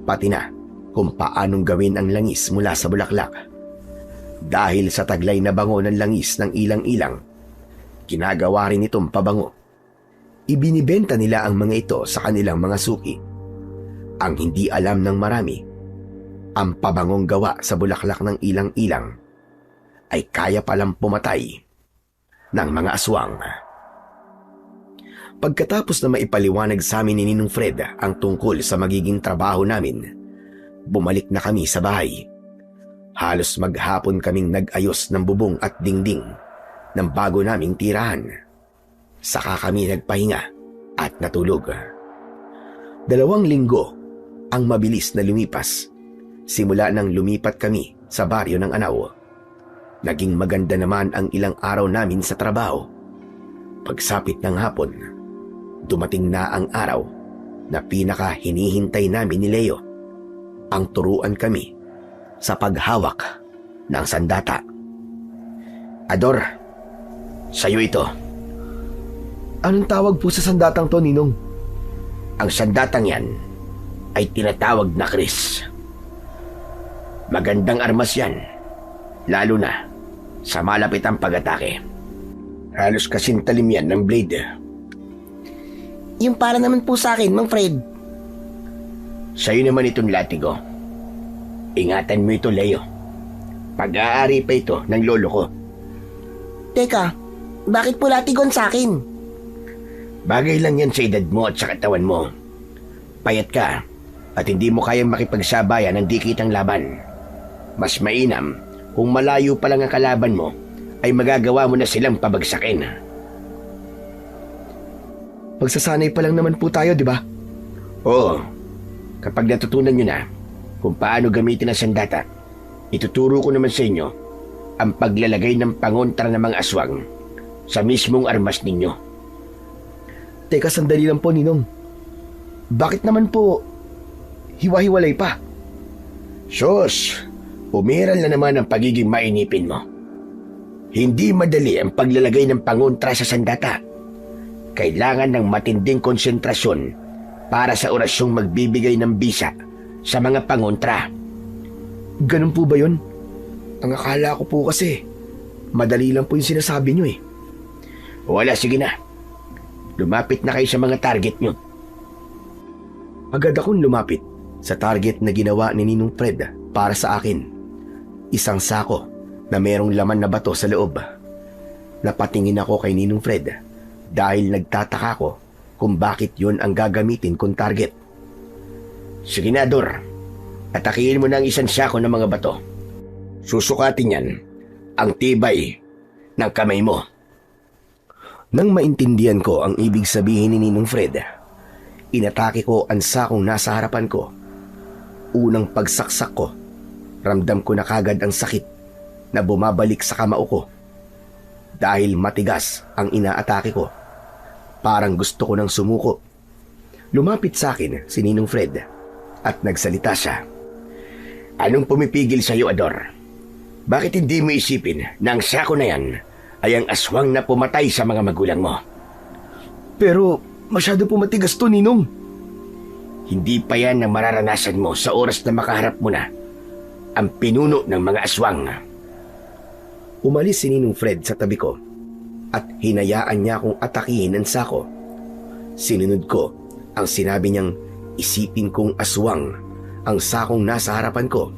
Pati na kung paanong gawin ang langis mula sa bulaklak. Dahil sa taglay na bango ng langis ng ilang-ilang, ginagawa rin itong pabango. Ibinibenta nila ang mga ito sa kanilang mga suki. Ang hindi alam ng marami, ang pabangong gawa sa bulaklak ng ilang-ilang ay kaya palang pumatay ng mga aswang. Pagkatapos na maipaliwanag sa amin ni Ninong Fred ang tungkol sa magiging trabaho namin, bumalik na kami sa bahay. Halos maghapon kaming nag-ayos ng bubong at dingding ng bago naming tirahan. Saka kami nagpahinga at natulog. 2 linggo ang mabilis na lumipas. Simula nang lumipat kami sa baryo ng Anao. Naging maganda naman ang ilang araw namin sa trabaho. Pagsapit ng hapon, dumating na ang araw na pinaka hinihintay namin ni Leo. Ang turuan kami sa paghawak ng sandata. Ador, sa'yo ito. Anong tawag po sa sandatang to, Ninong? Ang sandatang yan ay tinatawag na Chris. Magandang armas yan, lalo na sa malapitang pag-atake. Halos kasing talim yan ng blade. Yung para naman po sa akin, Mang Fred. Sa'yo naman itong latigo. Ingatan mo ito, Leo. Pag-aari pa ito ng lolo ko. Teka, bakit po latigon sa akin? Bagay lang yan sa edad mo at sa katawan mo. Payat ka at hindi mo kayang makipagsabayan ng dikitang laban. Mas mainam kung malayo pa lang ang kalaban mo ay magagawa mo na silang pabagsakin. Pagsasanay pa lang naman po tayo, di ba? Oo. Kapag natutunan nyo na kung paano gamitin ang sandata, ituturo ko naman sa inyo ang paglalagay ng pangontra ng mga aswang sa mismong armas ninyo. Teka, sandali lang po, Ninong. Bakit naman po hiwa-hiwalay pa? Sus, umiral na naman ang pagiging mainipin mo. Hindi madali ang paglalagay ng pangontra sa sandata. Kailangan ng matinding konsentrasyon para sa orasyong magbibigay ng bisa sa mga pangontra. Ganun po ba yun? Ang akala ko po kasi, madali lang po yung sinasabi nyo eh. Wala, sige na. Lumapit na kayo sa mga target nyo. Agad akong lumapit sa target na ginawa ni Ninong Fred para sa akin. Isang sako na merong laman na bato sa loob. Napatingin ako kay Ninong Fred dahil nagtataka ko kung bakit yun ang gagamitin kong target. Sige na, Dor. Atakihin mo na ang isang sako ng mga bato. Susukatin yan ang tibay ng kamay mo. Nang maintindihan ko ang ibig sabihin ni Ninong Fred, inatake ko ang sakong nasa harapan ko. Unang pagsaksak ko, ramdam ko na kagad ang sakit na bumabalik sa kamao ko. Dahil matigas ang inaatake ko, parang gusto ko nang sumuko. Lumapit sa akin si Ninong Fred at nagsalita siya. Anong pumipigil sa iyo, Ador? Bakit hindi mo isipin na ang sako na yan ay ang aswang na pumatay sa mga magulang mo? Pero masyado po matigas to, Ninong. Hindi pa yan ang mararanasan mo sa oras na makaharap mo na ang pinuno ng mga aswang. Umalis si Ninong Fred sa tabi ko at hinayaan niya akong atakihin ang sako. Sinunod ko ang sinabi niyang isipin kong aswang ang sakong nasa harapan ko.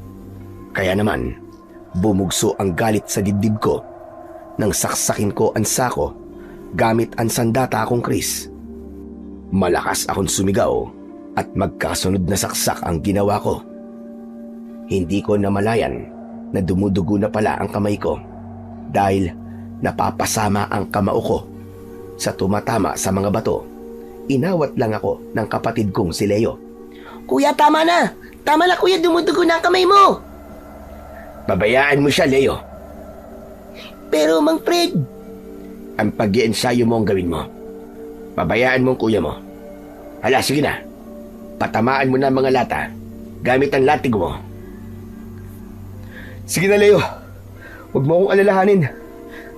Kaya naman, Bumugso ang galit sa dibdib ko nang saksakin ko ang sako gamit ang sandata kong Chris. Malakas akong sumigaw at magkasunod na saksak ang ginawa ko. Hindi ko namalayan na dumudugo na pala ang kamay ko dahil napapasama ang kamao ko sa tumatama sa mga bato. Inawat lang ako ng kapatid kong si Leo. Kuya, tama na! Tama na kuya, dumudugo na ang kamay mo! Pabayaan mo siya, Leo. Pero Mang Fred, Ang pag-iensayo mo ang gawin mo. Pabayaan mo ang kuya mo. Hala, sige na. Patamaan mo na ang mga lata gamit ang latig mo. Sige na, Leo. Huwag mo akong alalahanin.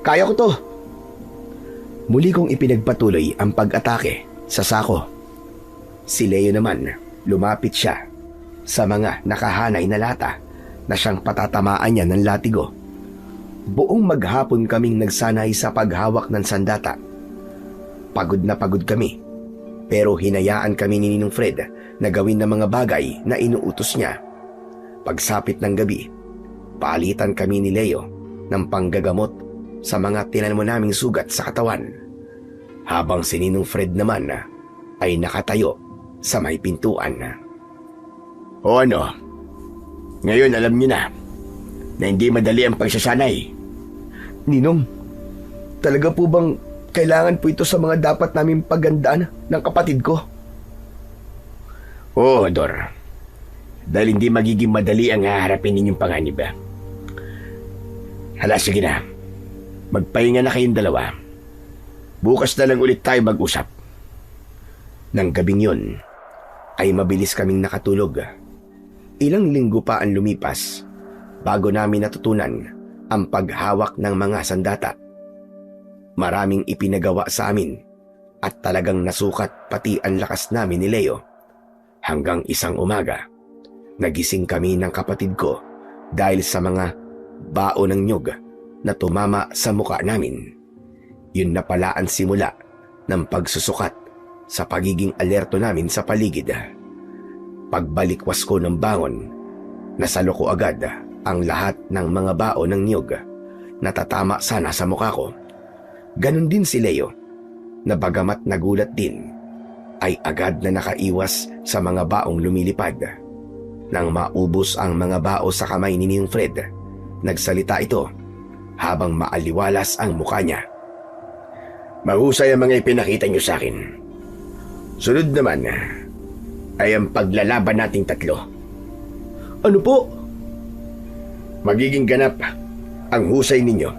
Kaya ko to. Muli kong ipinagpatuloy ang pag-atake sa sako. Si Leo naman, lumapit siya sa mga nakahanay na lata na siyang patatamaan niya ng latigo. Buong maghapon kaming nagsanay sa paghawak ng sandata. Pagod na pagod kami, pero hinayaan kami ni Ninong Fred na gawin ng mga bagay na inuutos niya. Pagsapit ng gabi, palitan kami ni Leo ng panggagamot sa mga tinanmo naming sugat sa katawan. Habang si Ninong Fred naman ay nakatayo sa may pintuan. O ano? Ngayon alam niyo na hindi madali ang pagsasanay. Ninong, talaga po bang kailangan po ito sa mga dapat namin pagandaan ng kapatid ko? Oo, Dor. Dahil hindi magiging madali ang haharapin ninyong panganib. Hala, sige na. Magpahinga na kayong dalawa. Bukas na lang ulit tayo mag-usap. Nang gabing yun, ay mabilis kaming nakatulog. Ilang linggo pa ang lumipas bago namin natutunan ang paghawak ng mga sandata. Maraming ipinagawa sa amin at talagang nasukat pati ang lakas namin ni Leo. Hanggang isang umaga, nagising kami ng kapatid ko dahil sa mga bao ng nyug na tumama sa muka namin. Yun na pala ang simula ng pagsusukat sa pagiging alerto namin sa paligid. Pagbalikwas ko ng bangon, nasalo ko agad ang lahat ng mga bao ng niyog na tatama sana sa mukha ko. Ganon din si Leo, na bagamat nagulat din, ay agad na nakaiwas sa mga baong lumilipad. Nang maubos ang mga bao sa kamay ni Ninong Fred, nagsalita ito habang maaliwalas ang mukha niya. Mahusay ang mga ipinakita niyo sa akin. Sunod naman ay ang paglalaban nating tatlo. Ano po? Magiging ganap ang husay ninyo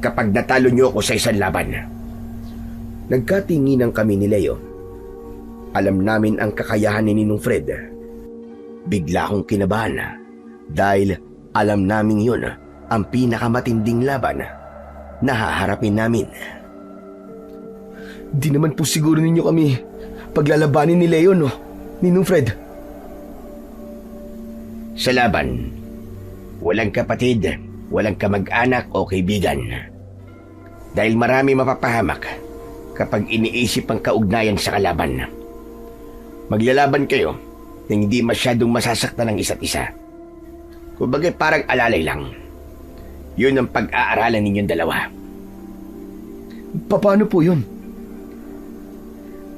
kapag natalo niyo ako sa isang laban. Nagkatinginan kami ni Leo. Alam namin ang kakayahan ni Ninong Fred. Bigla akong kinabahan dahil alam namin yun ang pinakamatinding laban na haharapin namin. Di naman po siguro ninyo kami paglalabanin ni Leo, no? Ninong Fred. Sa laban, walang kapatid, walang kamag-anak o kaibigan. Dahil marami mapapahamak kapag iniisip ang kaugnayan sa kalaban. Maglalaban kayo na hindi masyadong masasaktan ng isa't isa. Kumbaga parang alalay lang. Yun ang pag-aaralan ninyong dalawa. Paano po yun?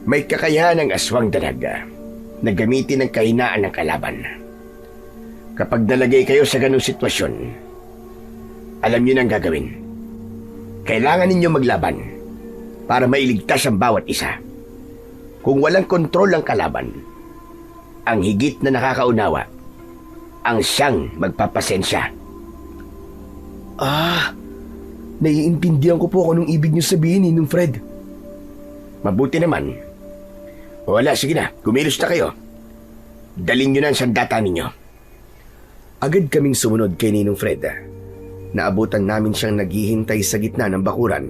May kakayahan ng aswang dalaga na gamitin ang kahinaan ng kalaban. Kapag nalagay kayo sa ganung sitwasyon, alam niyo na ang gagawin. Kailangan ninyo maglaban para mailigtas ang bawat isa. Kung walang kontrol ang kalaban, ang higit na nakakaunawa, ang siyang magpapasensya. Naiintindihan ko po kung anong ibig niyo sabihin, Ninong Fred. Mabuti naman. Wala, sige na, kumilos na kayo. Dalhin nyo na ang sandata ninyo. Agad kaming sumunod kay Ninong Fred. Naabutan namin siyang naghihintay sa gitna ng bakuran.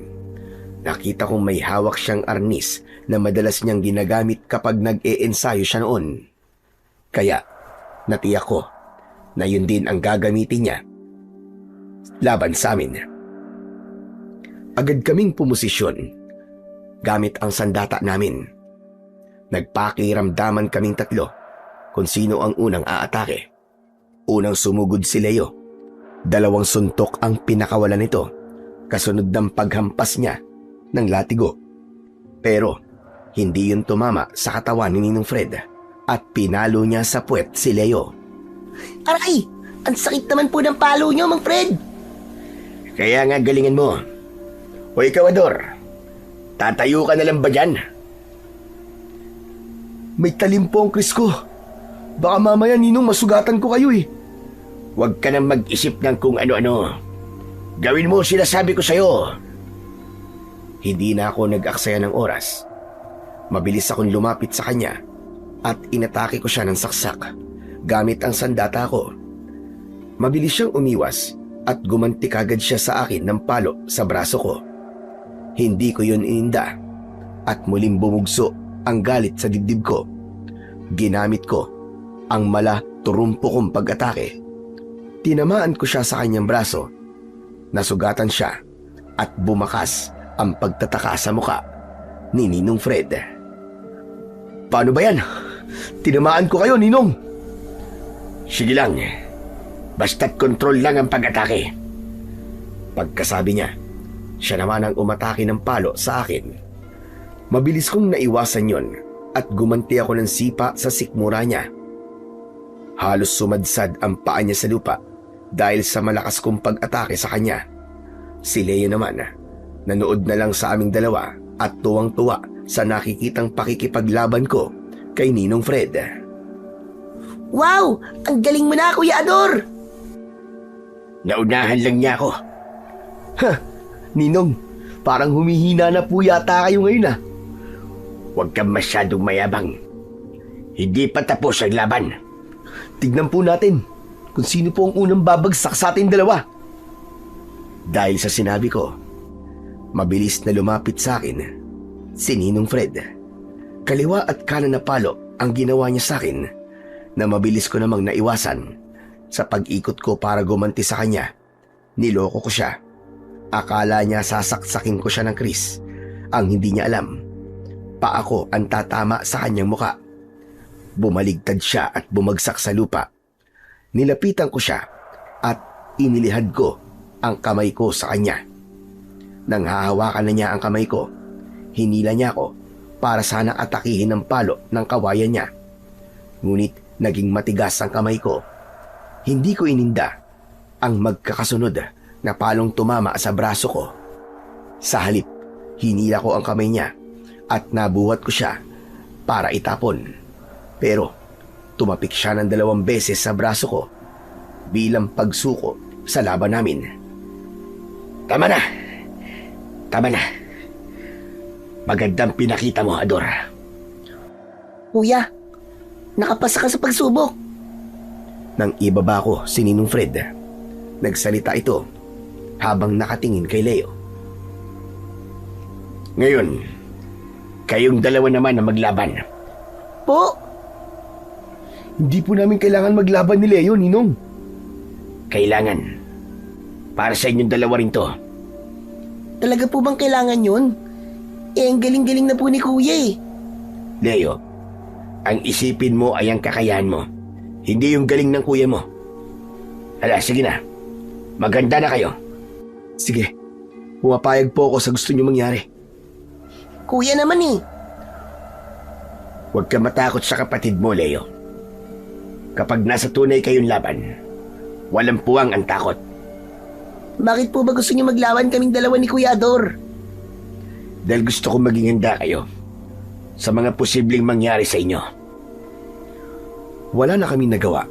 Nakita kong may hawak siyang arnis na madalas niyang ginagamit kapag nag-e-ensayo siya noon. Kaya, natiyak ko na yun din ang gagamitin niya laban sa amin. Agad kaming pumosisyon gamit ang sandata namin. Nagpakiramdaman kaming tatlo kung sino ang unang aatake. Unang sumugod si Leo. 2 suntok ang pinakawalan nito, kasunod ng paghampas niya ng latigo. Pero hindi yun tumama sa katawan ni Ninong Fred at pinalo niya sa puwet si Leo. Aray! Ang sakit naman po ng palo nyo, Mang Fred! Kaya nga galingan mo. O ikaw, Ador, tatayo ka na lang ba dyan? May talim po ang Chris ko. Baka mamaya, Ninong, masugatan ko kayo eh. Huwag ka nang mag-isip ng kung ano-ano. Gawin mo sinasabi ko sa'yo. Hindi na ako nag-aksaya ng oras. Mabilis akong lumapit sa kanya at inatake ko siya ng saksak gamit ang sandata ko. Mabilis siyang umiwas at gumanti kagad siya sa akin ng palo sa braso ko. Hindi ko yun ininda at muling bumugso ang galit sa dibdib ko. Ginamit ko ang turumpo kong pag-atake. Tinamaan ko siya sa kanyang braso. Nasugatan siya at bumakas ang pagtataka sa muka ni Ninong Fred. Paano ba yan? Tinamaan ko kayo, Ninong. Sige lang, basta't kontrol lang ang pag-atake. Pagkasabi niya, siya naman ang umatake ng palo sa akin. Mabilis kong naiwasan yon at gumanti ako ng sipa sa sikmura niya. Halos sumadsad ang paa niya sa lupa dahil sa malakas kong pag-atake sa kanya. Si Leo naman, nanood na lang sa aming dalawa at tuwang-tuwa sa nakikitang pakikipaglaban ko kay Ninong Fred. Wow! Ang galing mo na, Kuya Ador! Naunahan lang niya ako. Ninong, parang humihina na po yata kayo ngayon ah. Huwag kang masyadong mayabang. Hindi pa tapos ang laban. Tignan po natin kung sino po ang unang babagsak sa ating dalawa. Dahil sa sinabi ko, mabilis na lumapit sa akin si Ninong Fred. Kaliwa at kanan na palo ang ginawa niya sa akin na mabilis ko namang naiwasan. Sa pag-ikot ko para gumanti sa kanya, niloko ko siya. Akala niya sasaksakin ko siya ng Chris. Ang hindi niya alam, paa ko ang tatama sa kanyang muka. Bumaligtad siya at bumagsak sa lupa. Nilapitan ko siya at inilihad ko ang kamay ko sa kanya. Nang hahawakan na niya ang kamay ko, hinila niya ako para sana atakihin ng palo ng kawayan niya. Ngunit naging matigas ang kamay ko. Hindi ko ininda ang magkakasunod na palong tumama sa braso ko. Sa halip, hinila ko ang kamay niya at nabuhat ko siya para itapon. Pero tumapik siya ng 2 beses sa braso ko bilang pagsuko sa laban namin. Tama na! Tama na! Magandang pinakita mo, Ador. Kuya, nakapasa ka sa pagsubok. Nang ibaba ko si Ninong Fred, nagsalita ito habang nakatingin kay Leo. Ngayon, kayong dalawa naman na maglaban. Po? Hindi po namin kailangan maglaban ni Leo, Ninong. Kailangan. Para sa inyong dalawa rin to. Talaga po bang kailangan yun? Eh, ang galing-galing na po ni Kuya eh. Leo, ang isipin mo ay ang kakayahan mo. Hindi yung galing ng kuya mo. Hala, sige na. Maganda na kayo. Sige, pumapayag po ako sa gusto niyo mangyari. Kuya naman eh. Huwag ka matakot sa kapatid mo, Leo. Kapag nasa tunay kayong laban, walang puwang ang takot. Bakit po ba gusto niyo maglaban kaming dalawa ni Kuya Ador? Dahil gusto kong maging handa kayo sa mga posibleng mangyari sa inyo. Wala na kami nagawa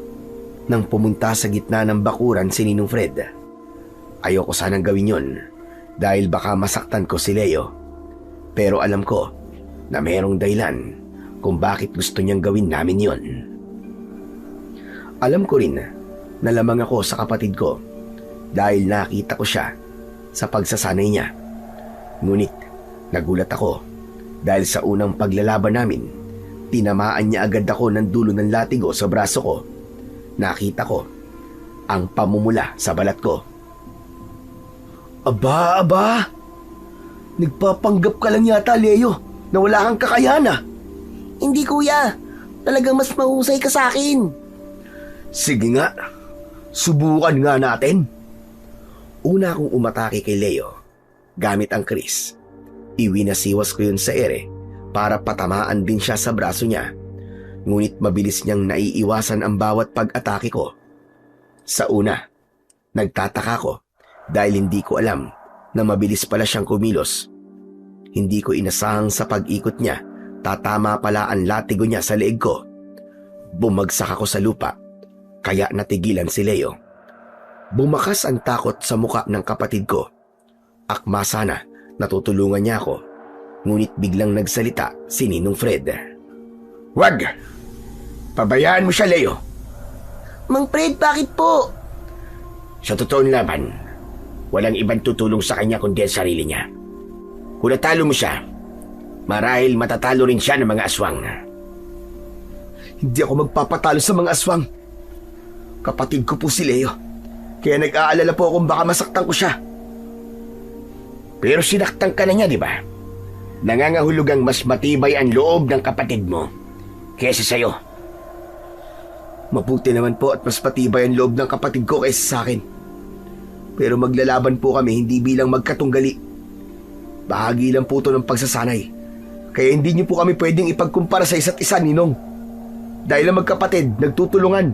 nang pumunta sa gitna ng bakuran si Ninong Fred. Ayoko sanang gawin yon dahil baka masaktan ko si Leo. Pero alam ko na mayroong dahilan kung bakit gusto niyang gawin namin yon. Alam ko rin na lamang ako sa kapatid ko dahil nakita ko siya sa pagsasanay niya. Ngunit nagulat ako dahil sa unang paglalaban namin, tinamaan niya agad ako ng dulo ng latigo sa braso ko. Nakita ko ang pamumula sa balat ko. Aba! Nagpapanggap ka lang yata, Leo, na wala kang kakayahan ah. Hindi Kuya, talagang mas mahusay ka sa akin. Sige nga, subukan nga natin. Una akong umatake kay Leo gamit ang Chris. Iwinasiwas ko yun sa ere para patamaan din siya sa braso niya. Ngunit mabilis niyang naiiwasan ang bawat pag-atake ko. Sa una, nagtataka ko dahil hindi ko alam na mabilis pala siyang kumilos. Hindi ko inasahang sa pag-ikot niya, tatama pala ang latigo niya sa leeg ko. Bumagsak ako sa lupa, kaya natigilan si Leo. Bumakas ang takot sa muka ng kapatid ko. Akma sana natutulungan niya ako, ngunit biglang nagsalita si Ninong Fred. Wag! Pabayaan mo siya, Leo. Mang Fred, bakit po? Sa totoong laban, walang ibang tutulong sa kanya kundi ang sarili niya. Kung natalo mo siya, marahil matatalo rin siya ng mga aswang. Hindi ako magpapatalo sa mga aswang. Kapatid ko po si Leo. Kaya nag-aalala po kung baka masaktan ko siya. Pero sinaktan ka na niya, di ba? Nangangahulugang mas matibay ang loob ng kapatid mo kaysa sa'yo. Mabuti naman po at mas patibay ang loob ng kapatid ko kaysa sa akin. Pero maglalaban po kami hindi bilang magkatunggali. Bahagi lang po ito ng pagsasanay. Kaya hindi niyo po kami pwedeng ipagkumpara sa isa't isa, Ninong. Dahil ang magkapatid, nagtutulungan.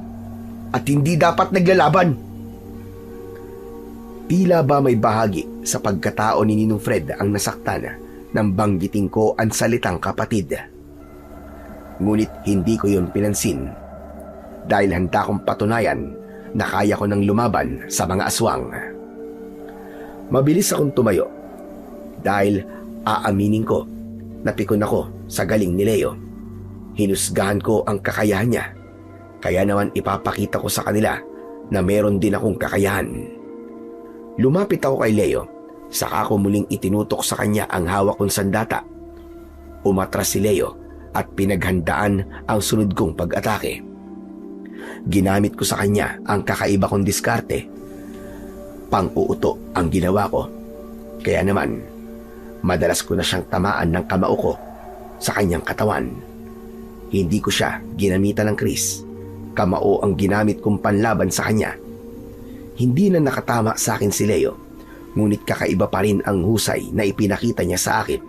At hindi dapat naglalaban. Tila ba may bahagi sa pagkatao ni Ninong Fred ang nasaktan nang banggitin ko ang salitang kapatid. Ngunit hindi ko yun pinansin dahil handa kong patunayan na kaya ko nang lumaban sa mga aswang. Mabilis akong tumayo dahil aaminin ko na pikon ako sa galing ni Leo. Hinusgahan ko ang kakayahan niya, kaya naman ipapakita ko sa kanila na meron din akong kakayahan. Lumapit ako kay Leo, saka ko muling itinutok sa kanya ang hawak kong sandata. Umatras si Leo at pinaghandaan ang sunod kong pag-atake. Ginamit ko sa kanya ang kakaiba kong diskarte. Pang-uuto ang ginawa ko. Kaya naman, madalas ko na siyang tamaan ng kamao ko sa kanyang katawan. Hindi ko siya ginamitan ng Chris. Kamao ang ginamit kong panlaban sa kanya. Hindi na nakatama sa akin si Leo, ngunit kakaiba pa rin ang husay na ipinakita niya sa akin.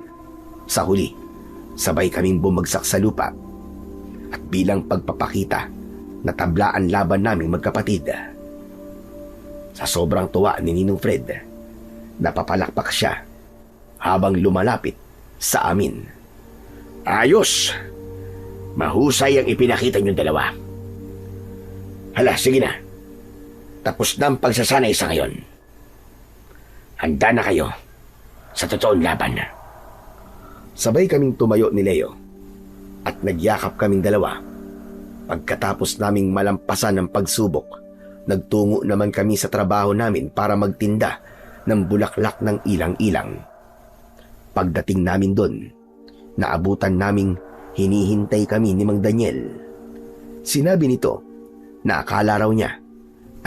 Sa huli, sabay kaming bumagsak sa lupa. At bilang pagpapakita, natabla ang laban naming magkapatid. Sa sobrang tuwa ni Ninong Fred, napapalakpak siya habang lumalapit sa amin. Ayos! Mahusay ang ipinakita niyong dalawa. Hala, sige na. Tapos na ang pagsasanay sa ngayon. Handa na kayo sa totoong laban. Sabay kaming tumayo ni Leo at nagyakap kaming dalawa. Pagkatapos naming malampasan ng pagsubok, nagtungo naman kami sa trabaho namin para magtinda ng bulaklak ng ilang-ilang. Pagdating namin doon, naabutan naming hinihintay kami ni Mang Daniel. Sinabi nito na akala raw niya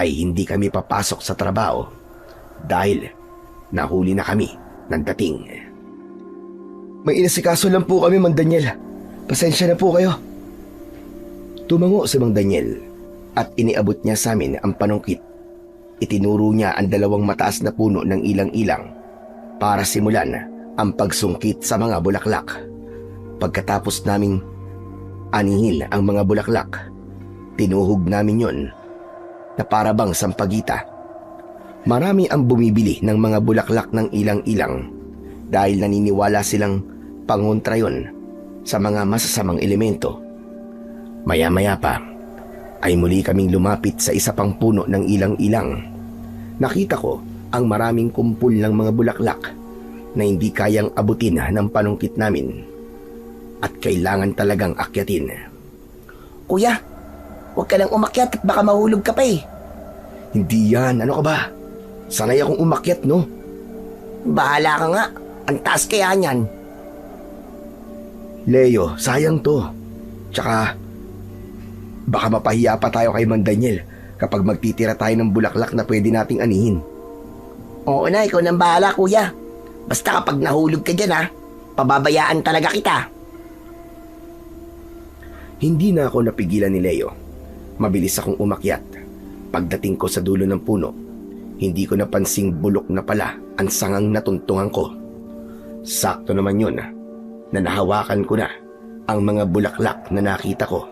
ay hindi kami papasok sa trabaho dahil nahuli na kami ng dating. May inasikaso lang po kami, Mang Daniel. Pasensya na po kayo. Tumango si Mang Daniel at iniabot niya sa amin ang panungkit. Itinuro niya ang dalawang mataas na puno ng ilang-ilang para simulan ang pagsungkit sa mga bulaklak. Pagkatapos naming anihin ang mga bulaklak, tinuhog namin yon na para bang sampagita. Marami ang bumibili ng mga bulaklak ng ilang-ilang dahil naniniwala silang pangontra yon sa mga masasamang elemento. Maya-maya pa ay muli kaming lumapit sa isa pang puno ng ilang-ilang. Nakita ko ang maraming kumpul ng mga bulaklak na hindi kayang abutin ng panungkit namin at kailangan talagang akyatin. Kuya, huwag ka lang umakyat at baka mahulog ka pa eh. Hindi yan, ano ka ba? Sanay akong umakyat, no? Bahala ka nga, ang taas kaya niyan. Leo, sayang to. Tsaka, baka mapahiya pa tayo kay Mang Daniel kapag magtitira tayo ng bulaklak na pwede nating anihin. Oo na, ikaw nang bahala kuya. Basta kapag nahulog ka dyan ha, pababayaan talaga kita. Hindi na ako napigilan ni Leo. Mabilis akong umakyat. Pagdating ko sa dulo ng puno, Hindi ko napansing bulok na pala ang sangang natuntungan ko. Sakto naman yun na nahawakan ko na ang mga bulaklak na nakita ko.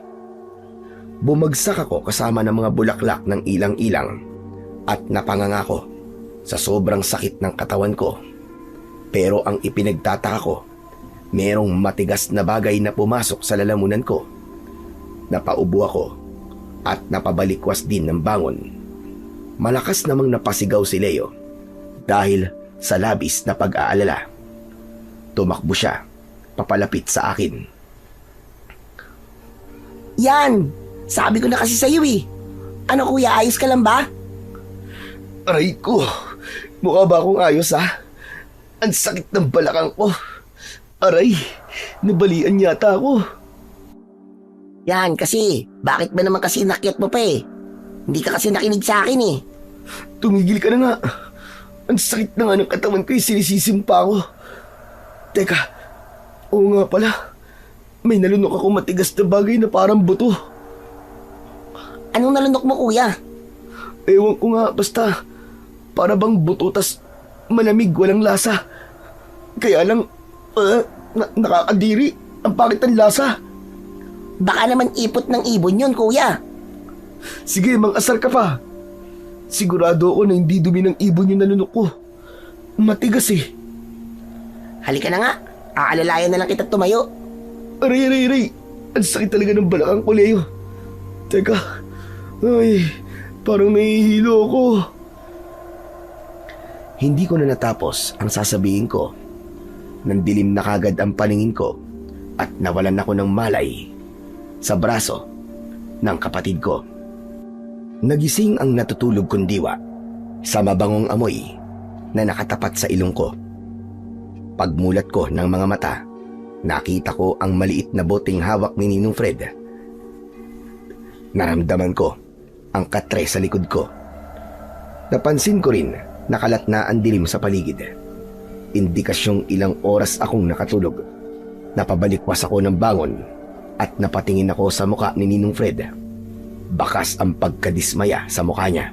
Bumagsak ako kasama ng mga bulaklak ng ilang-ilang at napanganga ko sa sobrang sakit ng katawan ko. Pero ang ipinagtataka ko, merong matigas na bagay na pumasok sa lalamunan ko. Napaubo ako at napabalikwas din ng bangon. Malakas namang napasigaw si Leo dahil sa labis na pag-aalala. Tumakbo siya papalapit sa akin. Yan! Sabi ko na kasi sa'yo eh. Ano kuya, ayos ka lang ba? Aray ko, mukha ba akong ayos ha? Ang sakit ng balakang ko. Aray, nabalian yata ako. Yan kasi, bakit ba naman kasi inakyat mo pa eh? Hindi ka kasi nakinig sa akin eh. Tumigil ka na nga. Ang sakit na nga ng katawan ko, sinisisim pa ako. Teka, oo nga pala. May nalunok ako matigas na bagay na parang buto. Anong nalunok mo kuya? Ewan ko nga, basta para bang buto tas malamig, walang lasa. Kaya lang, nakakadiri. Ang pangit ng lasa. Baka naman ipot ng ibon yun kuya. Sige, mang-asar ka pa. Sigurado ako na hindi dumi ng ibon yung nalunok ko. Matigas eh. Halika na nga, aalalayan na lang kita tumayo. Aray. Ang sakit talaga ng balakang ko, Leo. Teka, ay, parang nahihilo ako. Hindi ko na natapos ang sasabihin ko. Nandilim na kagad ang paningin ko at nawalan ako ng malay sa braso ng kapatid ko. Nagising ang natutulog kong diwa sa mabangong amoy na nakatapat sa ilong ko. Pagmulat ko ng mga mata, nakita ko ang maliit na boteng hawak ni Ninong Fred. Naramdaman ko ang katre sa likod ko. Napansin ko rin nakalat na ang dilim sa paligid. Indikasyong ilang oras akong nakatulog. Napabalikwas ako ng bangon at napatingin ako sa muka ni Ninong Fred. Bakas ang pagkadismaya sa mukha niya.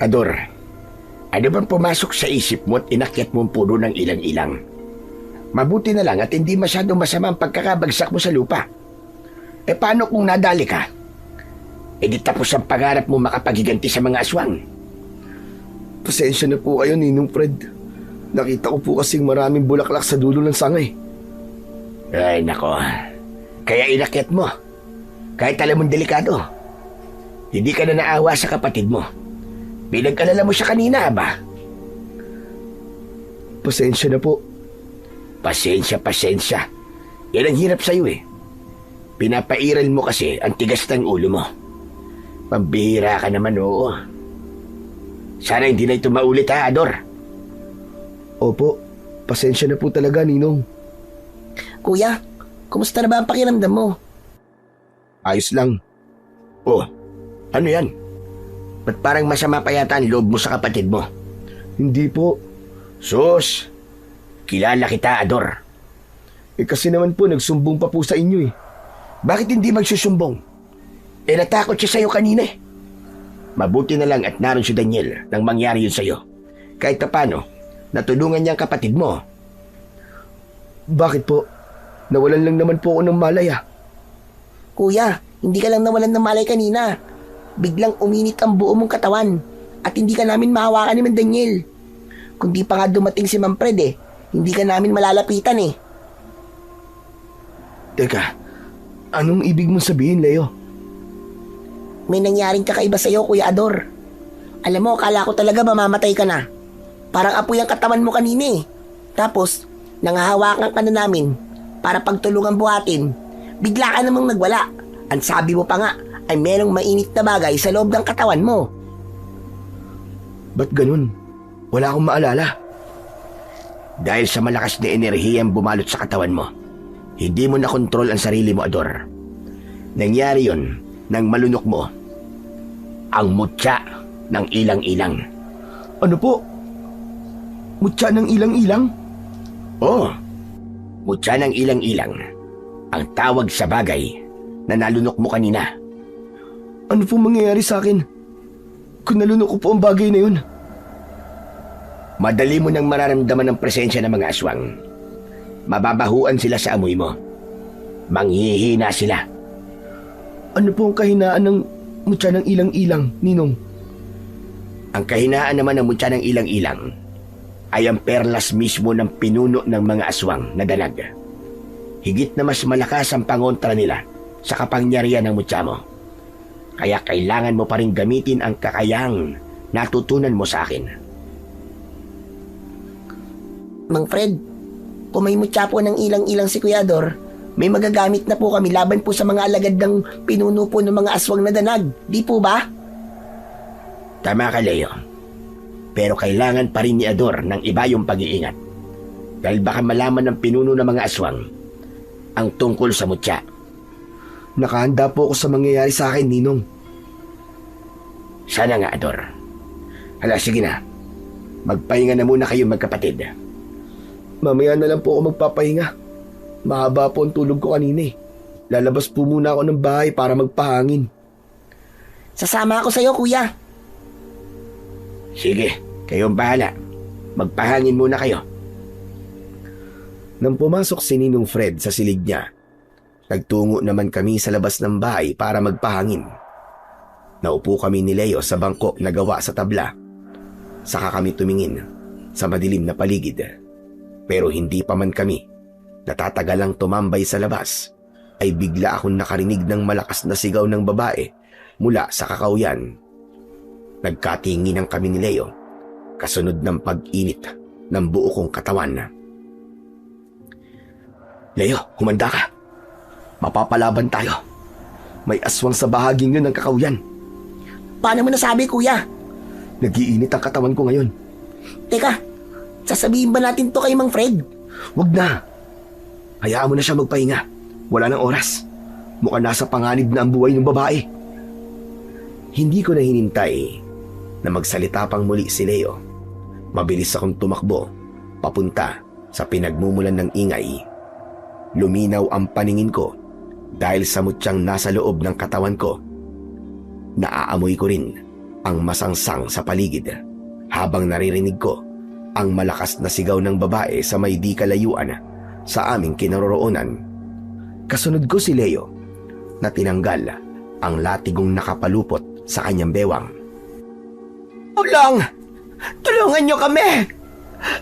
Ador, ano bang pumasok sa isip mo at inakyat mong puno ng ilang-ilang? Mabuti na lang at hindi masyadong masama ang pagkakabagsak mo sa lupa. E paano kung nadali ka? E di tapos ang pangarap mo makapagiganti sa mga aswang. Pasensya na po kayo, Ninong Fred. Nakita ko po kasing maraming bulaklak sa dulo ng sangay. Ay nako, kaya inakyat mo. Kahit alam mong delikado. Hindi ka na naawa sa kapatid mo. Pinag-alala mo siya kanina ba? Pasensya na po. Pasensya. Yan ang hirap sa'yo eh. Pinapairal mo kasi ang tigas ng ulo mo. Pambihira ka naman, oo. Sana hindi na ito maulit ha, Ador. Opo, pasensya na po talaga, Ninong. Kuya, kumusta na ba ang pakiramdam mo? Ayos lang. Oh, ano yan? Ba't parang masama pa yata ang loob mo sa kapatid mo? Hindi po. Sus, kilala kita, Ador. Eh kasi naman po, nagsumbong pa po sa inyo eh. Bakit hindi magsusumbong? Eh natakot siya sa'yo kanina eh. Mabuti na lang at naroon si Daniel nang mangyari yun sa'yo. Kahit paano, natulungan niya ang kapatid mo. Bakit po? Nawalan lang naman po ako ng malay ah. Kuya, hindi ka lang nawalan ng malay kanina. Biglang uminit ang buo mong katawan at hindi ka namin mahawakan ni Mang Daniel. Kung di pa nga dumating si Mang Fred eh, hindi ka namin malalapitan eh. Teka, anong ibig mong sabihin, Leo? May nangyaring kakaiba sa'yo, Kuya Ador. Alam mo, akala ko talaga mamamatay ka na. Parang apoy ang katawan mo kanina eh. Tapos, nangahawakan ka na namin para pagtulungan buhatin. Bigla ka namang nagwala. Ang sabi mo pa nga ay merong mainit na bagay sa loob ng katawan mo. Ba't ganun? Wala akong maalala. Dahil sa malakas na enerhiyang bumalot sa katawan mo, hindi mo nakontrol ang sarili mo, Ador. Nangyari yon nang malunok mo ang mutya ng ilang-ilang. Ano po? Mutya ng ilang-ilang? Oo, mutya ng ilang-ilang. Ang tawag sa bagay na nalunok mo kanina. Ano po mangyayari sa akin? kung nalunok ko po ang bagay na yun. Madali mo nang mararamdaman ang presensya ng mga aswang. Mababahuan sila sa amoy mo. Manghihina sila. Ano po ang kahinaan ng mutya ng ilang-ilang, Ninong? Ang kahinaan naman ng mutya ng ilang-ilang ay ang perlas mismo ng pinuno ng mga aswang na dalag. Higit na mas malakas ang pangontra nila sa kapangyarihan ng mutya mo. Kaya kailangan mo pa rin gamitin ang kakayahang natutunan mo sa akin. Mang Fred, kung may mutya po ng ilang-ilang si Kuya Ador, may magagamit na po kami laban po sa mga alagad ng pinuno po ng mga aswang na danag. Di po ba? Tama ka, Leo. Pero kailangan pa rin ni Ador ng iba yung pag-iingat. Dahil baka malaman ng pinuno ng mga aswang ang tungkol sa mutya. Nakahanda po ako sa mangyayari sa akin, Ninong. Sana nga, Ador. Hala, sige na. Magpahinga na muna kayo magkapatid. Mamaya na lang po ako magpapahinga. Mahaba po ang tulog ko kanina eh. Lalabas po muna ako ng bahay para magpahangin. Sasama ako sa'yo, Kuya. Sige, kayong bahala. Magpahangin muna kayo. Nang pumasok si Ninong Fred sa silid niya, nagtungo naman kami sa labas ng bahay para magpahangin. Naupo kami ni Leo sa bangko na gawa sa tabla. Saka kami tumingin sa madilim na paligid. Pero hindi pa man kami natatagalang tumambay sa labas, ay bigla akong nakarinig ng malakas na sigaw ng babae mula sa kakauyan. Nagkatinginan kami ni Leo, kasunod ng pag-init ng buo kong katawan. Leo, humanda ka. Mapapalaban tayo. May aswang sa bahaging yun ng kakauyan. Paano mo nasabi, Kuya? Nagiinit ang katawan ko ngayon. Teka, sasabihin ba natin to kay Mang Fred? Wag na. Hayaan mo na siya magpahinga. Wala nang oras. Mukhang nasa panganib na ang buhay ng babae. Hindi ko na hinintay na magsalita pang muli si Leo. Mabilis akong tumakbo papunta sa pinagmumulan ng ingay. Luminaw ang paningin ko dahil sa mutyang nasa loob ng katawan ko. Naaamoy ko rin ang masangsang sa paligid habang naririnig ko ang malakas na sigaw ng babae sa may di kalayuan sa aming kinaroroonan. Kasunod ko si Leo na tinanggal ang latigong nakapalupot sa kanyang bewang. Tulong! Tulungan niyo kami!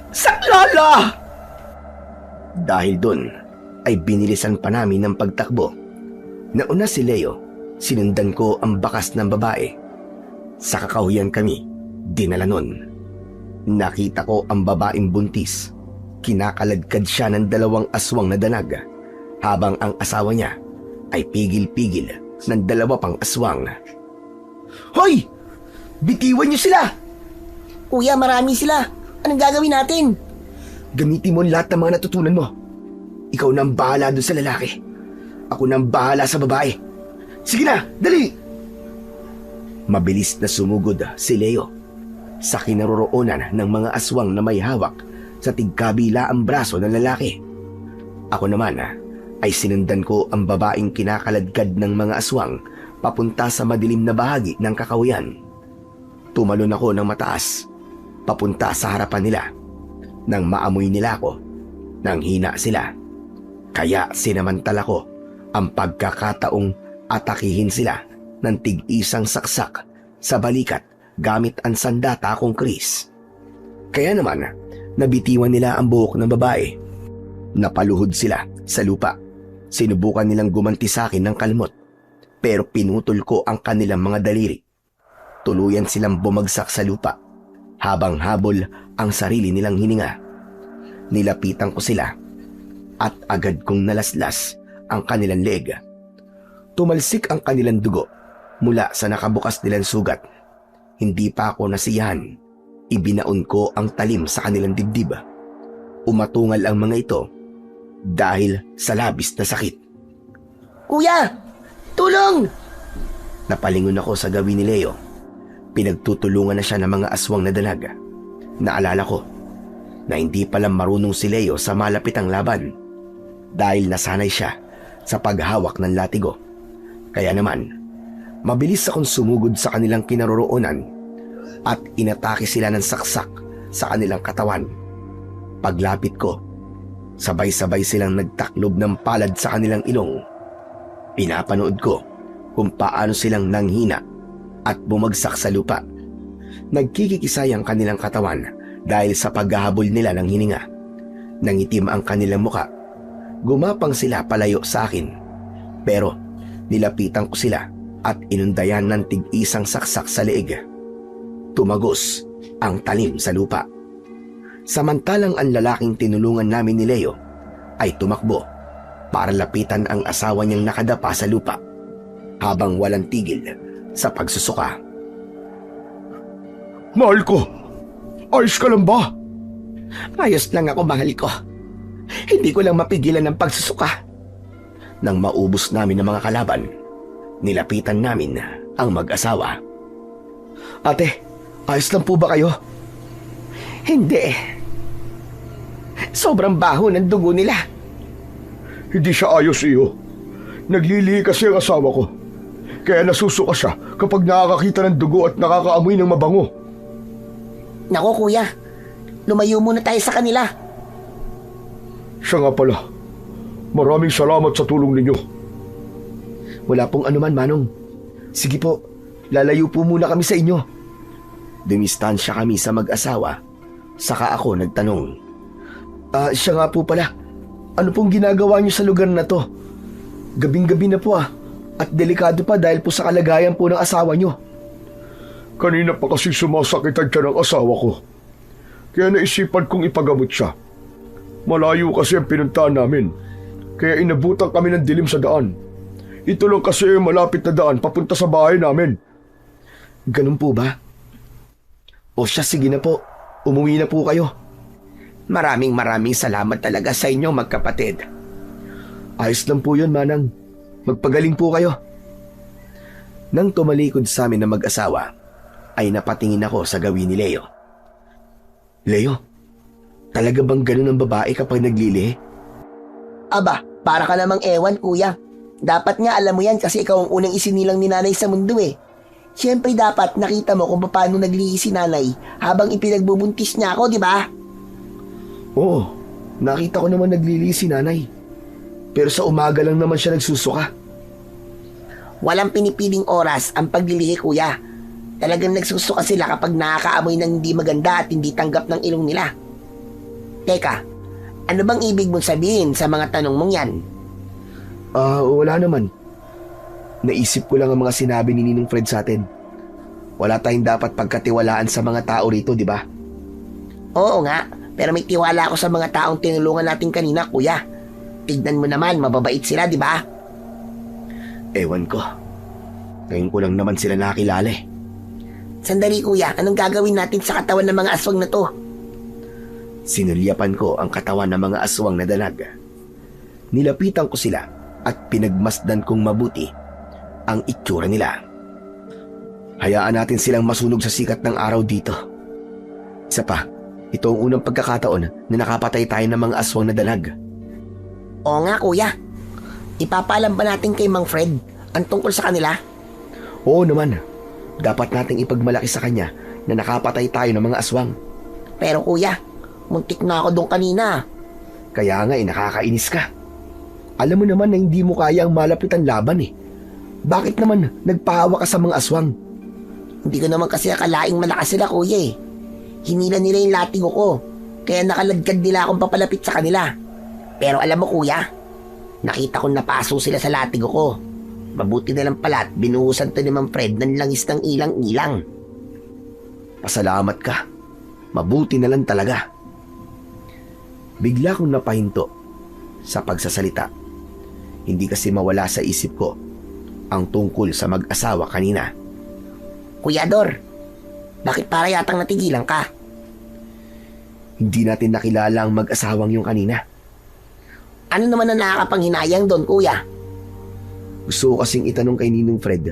Saklolo! Dahil dun ay binilisan pa namin ng pagtakbo. Nauna si Leo, sinundan ko ang bakas ng babae. Sa kakahuyan kami, dinala nun. Nakita ko ang babaeng buntis. Kinakaladkad siya ng 2 aswang na danag, habang ang asawa niya ay pigil-pigil ng 2 pang aswang. Hoy! Bitiwan niyo sila! Kuya, marami sila. Anong gagawin natin? Gamitin mo lahat ng mga natutunan mo. Ikaw na ang bahala doon sa lalaki. Ako na ang bahala sa babae. Sige na, dali! Mabilis na sumugod si Leo sa kinaroroonan ng mga aswang na may hawak sa tigkabila ang braso ng lalaki. Ako naman ay sinundan ko ang babaeng kinakaladkad ng mga aswang papunta sa madilim na bahagi ng kakahuyan. Tumalon ako ng mataas papunta sa harapan nila. Nang maamoy nila ako, nang hina sila. Kaya sinamantala ko ang pagkakataong atakihin sila ng tig-isang saksak sa balikat gamit ang sandata kong kris. Kaya naman, nabitiwan nila ang buhok ng babae. Napaluhod sila sa lupa. Sinubukan nilang gumanti sa akin ng kalmot, pero pinutol ko ang kanilang mga daliri. Tuluyan silang bumagsak sa lupa habang habol ang sarili nilang hininga. Nilapitan ko sila at agad kong nalaslas ang kanilang leg. Tumalsik ang kanilang dugo mula sa nakabukas nilang sugat. Hindi pa ako nasiyahan. Ibinaon ko ang talim sa kanilang dibdib. Umatungal ang mga ito dahil sa labis na sakit. Kuya! Tulong! Napalingon ako sa gawin ni Leo. Pinagtutulungan na siya ng mga aswang na dalaga. Naalala ko na hindi pala marunong si Leo sa malapitang laban dahil nasanay siya sa paghawak ng latigo. Kaya naman, mabilis akong sumugod sa kanilang kinaroroonan at inatake sila ng saksak sa kanilang katawan. Paglapit ko, sabay-sabay silang nagtaklob ng palad sa kanilang ilong. Pinapanood ko kung paano silang nanghina at bumagsak sa lupa. Nagkikikisay ang kanilang katawan dahil sa paghahabol nila ng hininga. Nangitim ang kanilang muka. Gumapang sila palayo sa akin. Pero nilapitan ko sila at inundayan ng tig-isang saksak sa leeg. Tumagos ang talim sa lupa. Samantalang ang lalaking tinulungan namin ni Leo ay tumakbo para lapitan ang asawa niyang nakadapa sa lupa habang walang tigil sa pagsusuka. Mahal ko, ayos ka lang ba? Ayos lang ako, mahal ko. Hindi ko lang mapigilan ng pagsusuka. Nang maubos namin ang mga kalaban, nilapitan namin ang mag-asawa. Ate, ayos lang po ba kayo? Hindi. Sobrang baho ng dugo nila. Hindi siya ayos, iyo. Naglilihi kasi ang asawa ko. Kaya nasusuka siya kapag nakakakita ng dugo at nakakaamoy ng mabango. Naku kuya, lumayo muna tayo sa kanila. Siya nga pala. Maraming salamat sa tulong ninyo. Wala pong anuman, Manong. Sige po, lalayo po muna kami sa inyo. Dumistansya kami sa mag-asawa. Saka ako nagtanong. Siya nga po pala. Ano pong ginagawa niyo sa lugar na to? Gabing-gabi na po at delikado pa dahil po sa kalagayan po ng asawa niyo. Kanina pa kasi sumasakitan siya ng asawa ko. Kaya naisipan kong ipagamot siya. Malayo kasi ang pinuntahan namin. Kaya inabutan kami ng dilim sa daan. Ito lang kasi yung malapit na daan papunta sa bahay namin. Ganun po ba? O siya, sige na po. Umuwi na po kayo. Maraming salamat talaga sa inyo magkapatid. Ayos lang po yun, Manang. Magpagaling po kayo. Nang tumalikod sa amin na mag-asawa, ay napatingin ako sa gawin ni Leo. Leo, talaga bang ganun ang babae kapag naglilihi? Aba, para ka namang ewan kuya. Dapat nga alam mo yan kasi ikaw ang unang isinilang ni nanay sa mundo eh. Siyempre dapat nakita mo kung paano naglihi si nanay habang ipinagbubuntis niya ako, di ba? Oo, nakita ko naman naglilihi si nanay. Pero sa umaga lang naman siya nagsusuka. Walang pinipiling oras ang paglilihi kuya. Talagang nagsusuka sila kapag nakakaamoy ng hindi maganda at hindi tanggap ng ilong nila. Teka, ano bang ibig mong sabihin sa mga tanong mong yan? Wala naman. Naisip ko lang ang mga sinabi ni Ninong Fred sa atin. Wala tayong dapat pagkatiwalaan sa mga tao rito, di ba? Oo nga, pero may tiwala ako sa mga taong tinulungan natin kanina, kuya. Tignan mo naman, mababait sila, di ba? Ewan ko. Ngayon ko lang naman sila nakilala eh. Sandali, kuya, anong gagawin natin sa katawan ng mga aswang na to? Sinulyapan ko ang katawan ng mga aswang na dalag. Nilapitan ko sila at pinagmasdan kong mabuti ang itsura nila. Hayaan natin silang masunog sa sikat ng araw dito. Isa pa, ito ang unang pagkakataon na nakapatay tayo ng mga aswang na dalag. Oo nga, kuya. Ipapaalam ba natin kay Mang Fred ang tungkol sa kanila? Oo naman. Dapat nating ipagmalaki sa kanya na nakapatay tayo ng mga aswang. Pero kuya, muntik na ako doon kanina. Kaya nga nakakainis ka. Alam mo naman na hindi mo kaya ang malapitan laban eh. Bakit naman nagpahawa ka sa mga aswang? Hindi ko naman kasi akalaing malakas sila, kuya eh. Hinila nila yung latigo ko, kaya nakaladkad nila akong papalapit sa kanila. Pero alam mo kuya, nakita kong napaso sila sa latigo ko. Mabuti na lang pala at binuhusan to ni Mang Fred ng langis ng ilang-ilang. Pasalamat ka. Mabuti na lang talaga. Bigla kong napahinto sa pagsasalita. Hindi kasi mawala sa isip ko ang tungkol sa mag-asawa kanina. Kuya Dor, bakit para yatang natigilan ka? Hindi natin nakilala ang mag-asawang yung kanina. Ano naman ang nakakapanghinayang doon, kuya? Gusto ko kasing itanong kay Ninong Fred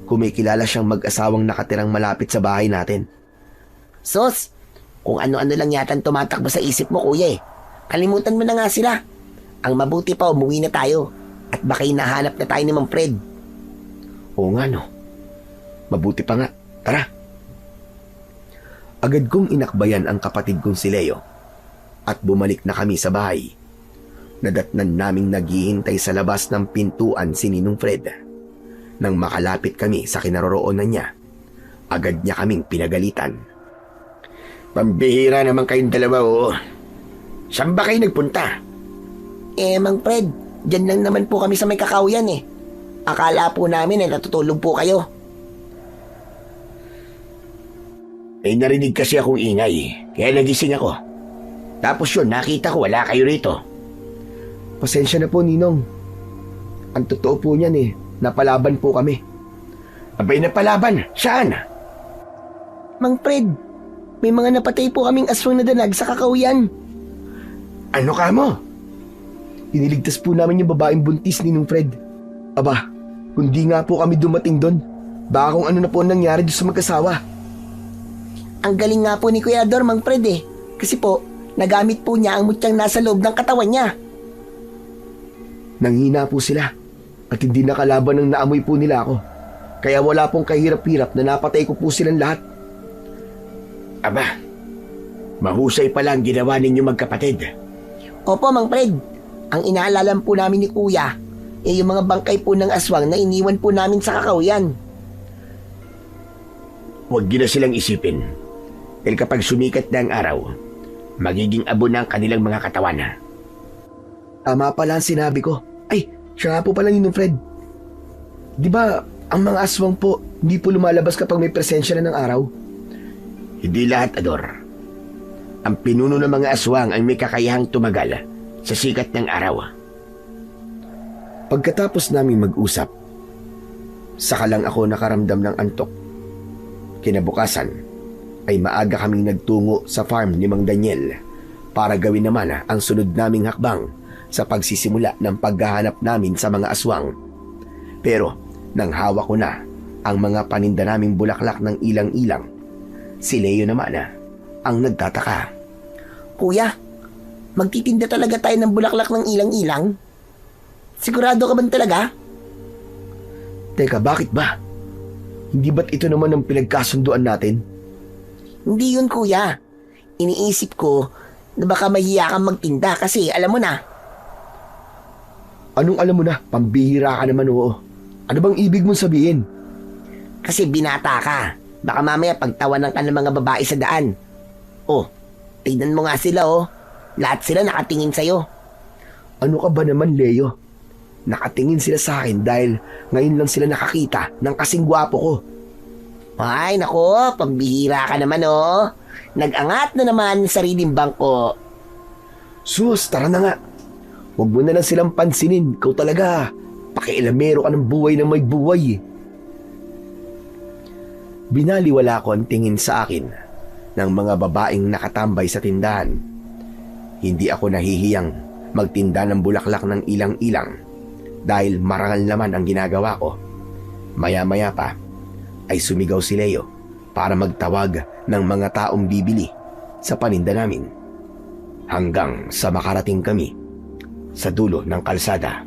kung may kilala siyang mag-asawang nakatirang malapit sa bahay natin. Sos, kung ano-ano lang yata tumatakbo sa isip mo, kuya eh. Kalimutan mo na nga sila. Ang mabuti pa, umuwi na tayo. At baka hinahanap na tayo ni Mang Fred. Oo nga no. Mabuti pa nga. Tara. Agad kong inakbayan ang kapatid kong si Leo at bumalik na kami sa bahay. Nadatnan naming naghihintay sa labas ng pintuan si Ninong Fred. Nang makalapit kami sa kinaroroonan niya, agad niya kaming pinagalitan. Pambihira naman kayong dalawa, oo. Saan ba kayo nagpunta? Mang Fred, dyan lang naman po kami sa may kakahuyan eh. Akala po namin natutulog po kayo. Narinig kasi akong ingay, kaya nagising ako. Tapos yun, nakita ko wala kayo rito. Pasensya na po, Ninong. Ang totoo po niyan napalaban po kami. Abay, napalaban? Saan? Mang Fred, may mga napatay po kaming aswang na danag sa kakahuyan. Ano ka mo? Iniligtas po namin yung babaeng buntis ni Ninong Fred. Aba, kundi nga po kami dumating doon, baka kung ano na po ang nangyari doon sa mag-asawa. Ang galing nga po ni Kuya Ador, Mang Fred eh. Kasi po, nagamit po niya ang mutyang nasa loob ng katawan niya. Nanghina po sila at hindi nakalaban ng naamoy po nila ako. Kaya wala pong kahirap-hirap na napatay ko po silang lahat. Aba, mahusay pala ang ginawa ninyo magkapatid. Opo, Mang Fred. Ang inaalala po namin ni Kuya yung mga bangkay po ng aswang na iniwan po namin sa kakahuyan. Huwag nyo na silang isipin. Dahil kapag sumikat na ang araw, magiging abo na ang kanilang mga katawan. Tama pala ang sinabi ko. Ay, siya nga po pala Ninong Fred. Di ba ang mga aswang po hindi po lumalabas kapag may presensya na ng araw? Hindi lahat, Ador. Ang pinuno ng mga aswang ay may kakayahang tumagal sa sikat ng araw. Pagkatapos naming mag-usap, saka lang ako nakaramdam ng antok. Kinabukasan ay maaga kaming nagtungo sa farm ni Mang Daniel para gawin naman ang sunod naming hakbang sa pagsisimula ng paghahanap namin sa mga aswang. Pero nang hawak ko na ang mga paninda naming bulaklak ng ilang-ilang, si Leo naman ang nagtataka. Kuya, magtitinda talaga tayo ng bulaklak ng ilang-ilang? Sigurado ka ba talaga? Teka, bakit ba? Hindi ba't ito naman ang pinagkasunduan natin? Hindi yun, Kuya. Iniisip ko na baka mahiya kang magtinda kasi alam mo na. Anong alam mo na? Pambihira ka naman, oo. Ano bang ibig mong sabihin? Kasi binata ka. Baka mamaya pagtawanan ka ng mga babae sa daan. Oh, tignan mo nga sila oh. Lahat sila nakatingin sa'yo. Ano ka ba naman, Leo? Nakatingin sila sa akin dahil ngayon lang sila nakakita ng kasing gwapo ko. Ay, nako, pambihira ka naman oh. Nag-angat na naman sa sariling bangko. Sus, tara na nga. Huwag mo na lang silang pansinin. Ikaw talaga, pakialamero ka ng buhay na may buhay. Binaliwala ko ang tingin sa akin ng mga babaeng nakatambay sa tindahan. Hindi ako nahihiyang magtinda ng bulaklak ng ilang-ilang dahil marangal naman ang ginagawa ko. Maya-maya pa ay sumigaw si Leo para magtawag ng mga taong bibili sa paninda namin. Hanggang sa makarating kami sa dulo ng kalsada.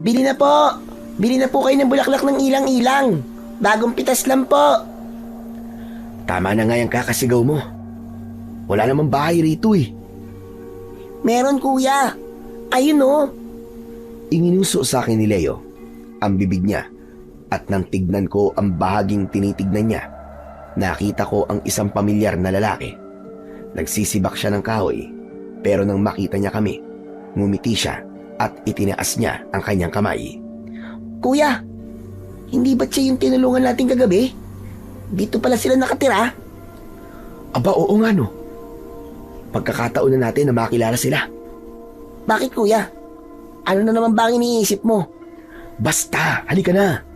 Bili na po! Bili na po kayo ng bulaklak ng ilang-ilang. Bagong pitas lang po. Tama na nga yung kakasigaw mo. Wala namang bahay rito eh. Meron, Kuya. Ayun oh. Inginuso sa akin ni Leo ang bibig niya at nang tignan ko ang bahaging tinitignan niya, nakita ko ang isang pamilyar na lalaki. Nagsisibak siya ng kahoy pero nang makita niya kami, ngumiti siya at itinaas niya ang kanyang kamay. Kuya, hindi ba't siya yung tinulungan natin kagabi? Dito pala sila nakatira. Aba, oo nga no. Pagkakataon na natin na makilala sila. Bakit, Kuya? Ano na naman ba ang iniisip mo? Basta, halika na.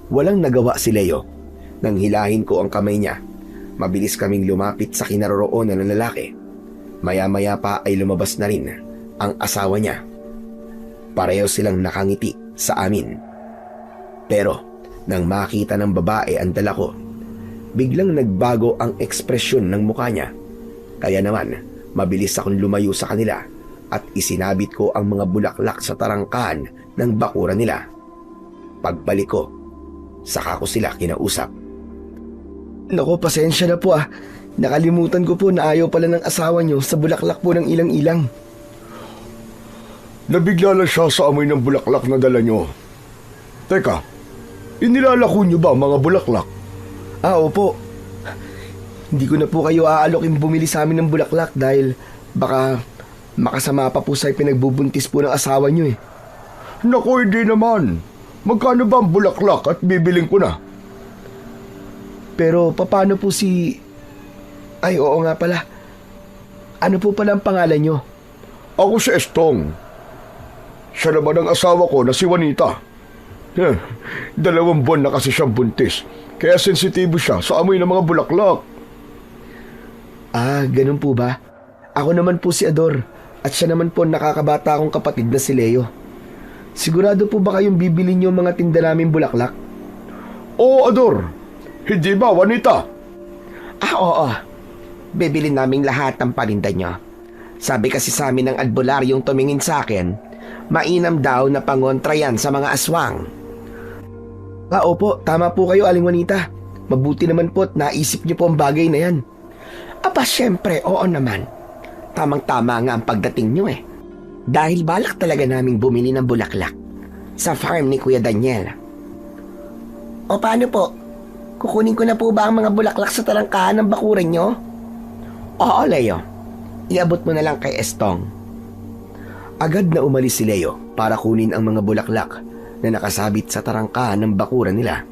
Walang nagawa si Leo. Nang hilahin ko ang kamay niya, mabilis kaming lumapit sa kinaroroonan ng lalaki. Maya-maya pa ay lumabas na rin ang asawa niya. Pareho silang nakangiti sa amin. Pero nang makita ng babae ang dala ko, biglang nagbago ang ekspresyon ng mukha niya. Kaya naman, mabilis akong lumayo sa kanila at isinabit ko ang mga bulaklak sa tarangkahan ng bakuran nila. Pagbalik ko, saka ko sila kinausap. Nako, pasensya na po ah. Nakalimutan ko po na ayaw pala ng asawa niyo sa bulaklak po ng ilang-ilang. Nabigla lang siya sa amoy ng bulaklak na dala nyo. Teka, inilalako nyo ba ang mga bulaklak? Ah, opo. Hindi ko na po kayo aalokin bumili sa amin ng bulaklak dahil baka makasama pa po sa pinagbubuntis po ng asawa niyo eh. Naku, hindi naman. Magkano ba ang bulaklak at bibiling ko na? Pero paano po si... Ay, oo nga pala. Ano po pala ang pangalan niyo? Ako si Estong. Siya naman ang asawa ko na si Juanita. 2 buwan na kasi siyang buntis. Kaya sensitibo siya sa amoy ng mga bulaklak. Ah, ganun po ba? Ako naman po si Ador at siya naman po nakakabata akong kapatid na si Leo. Sigurado po ba kayong bibili niyo mga tinda namin bulaklak? Oo, Ador. Hindi ba, Juanita? Ah, oo. Bibili naming lahat ng paninda nyo. Sabi kasi sa amin ng albularyong tumingin sa akin, mainam daw na pangontra yan sa mga aswang. Ah, opo. Tama po kayo, Aling Juanita. Mabuti naman po at naisip niyo po ang bagay na yan. Aba, syempre, oo naman. Tamang-tama nga ang pagdating nyo eh. Dahil balak talaga naming bumili ng bulaklak sa farm ni Kuya Daniel. O paano po? Kukunin ko na po ba ang mga bulaklak sa tarangkahan ng bakuran nyo? Oo, Leo. Iabot mo na lang kay Estong. Agad na umalis si Leo para kunin ang mga bulaklak na nakasabit sa tarangkahan ng bakuran nila.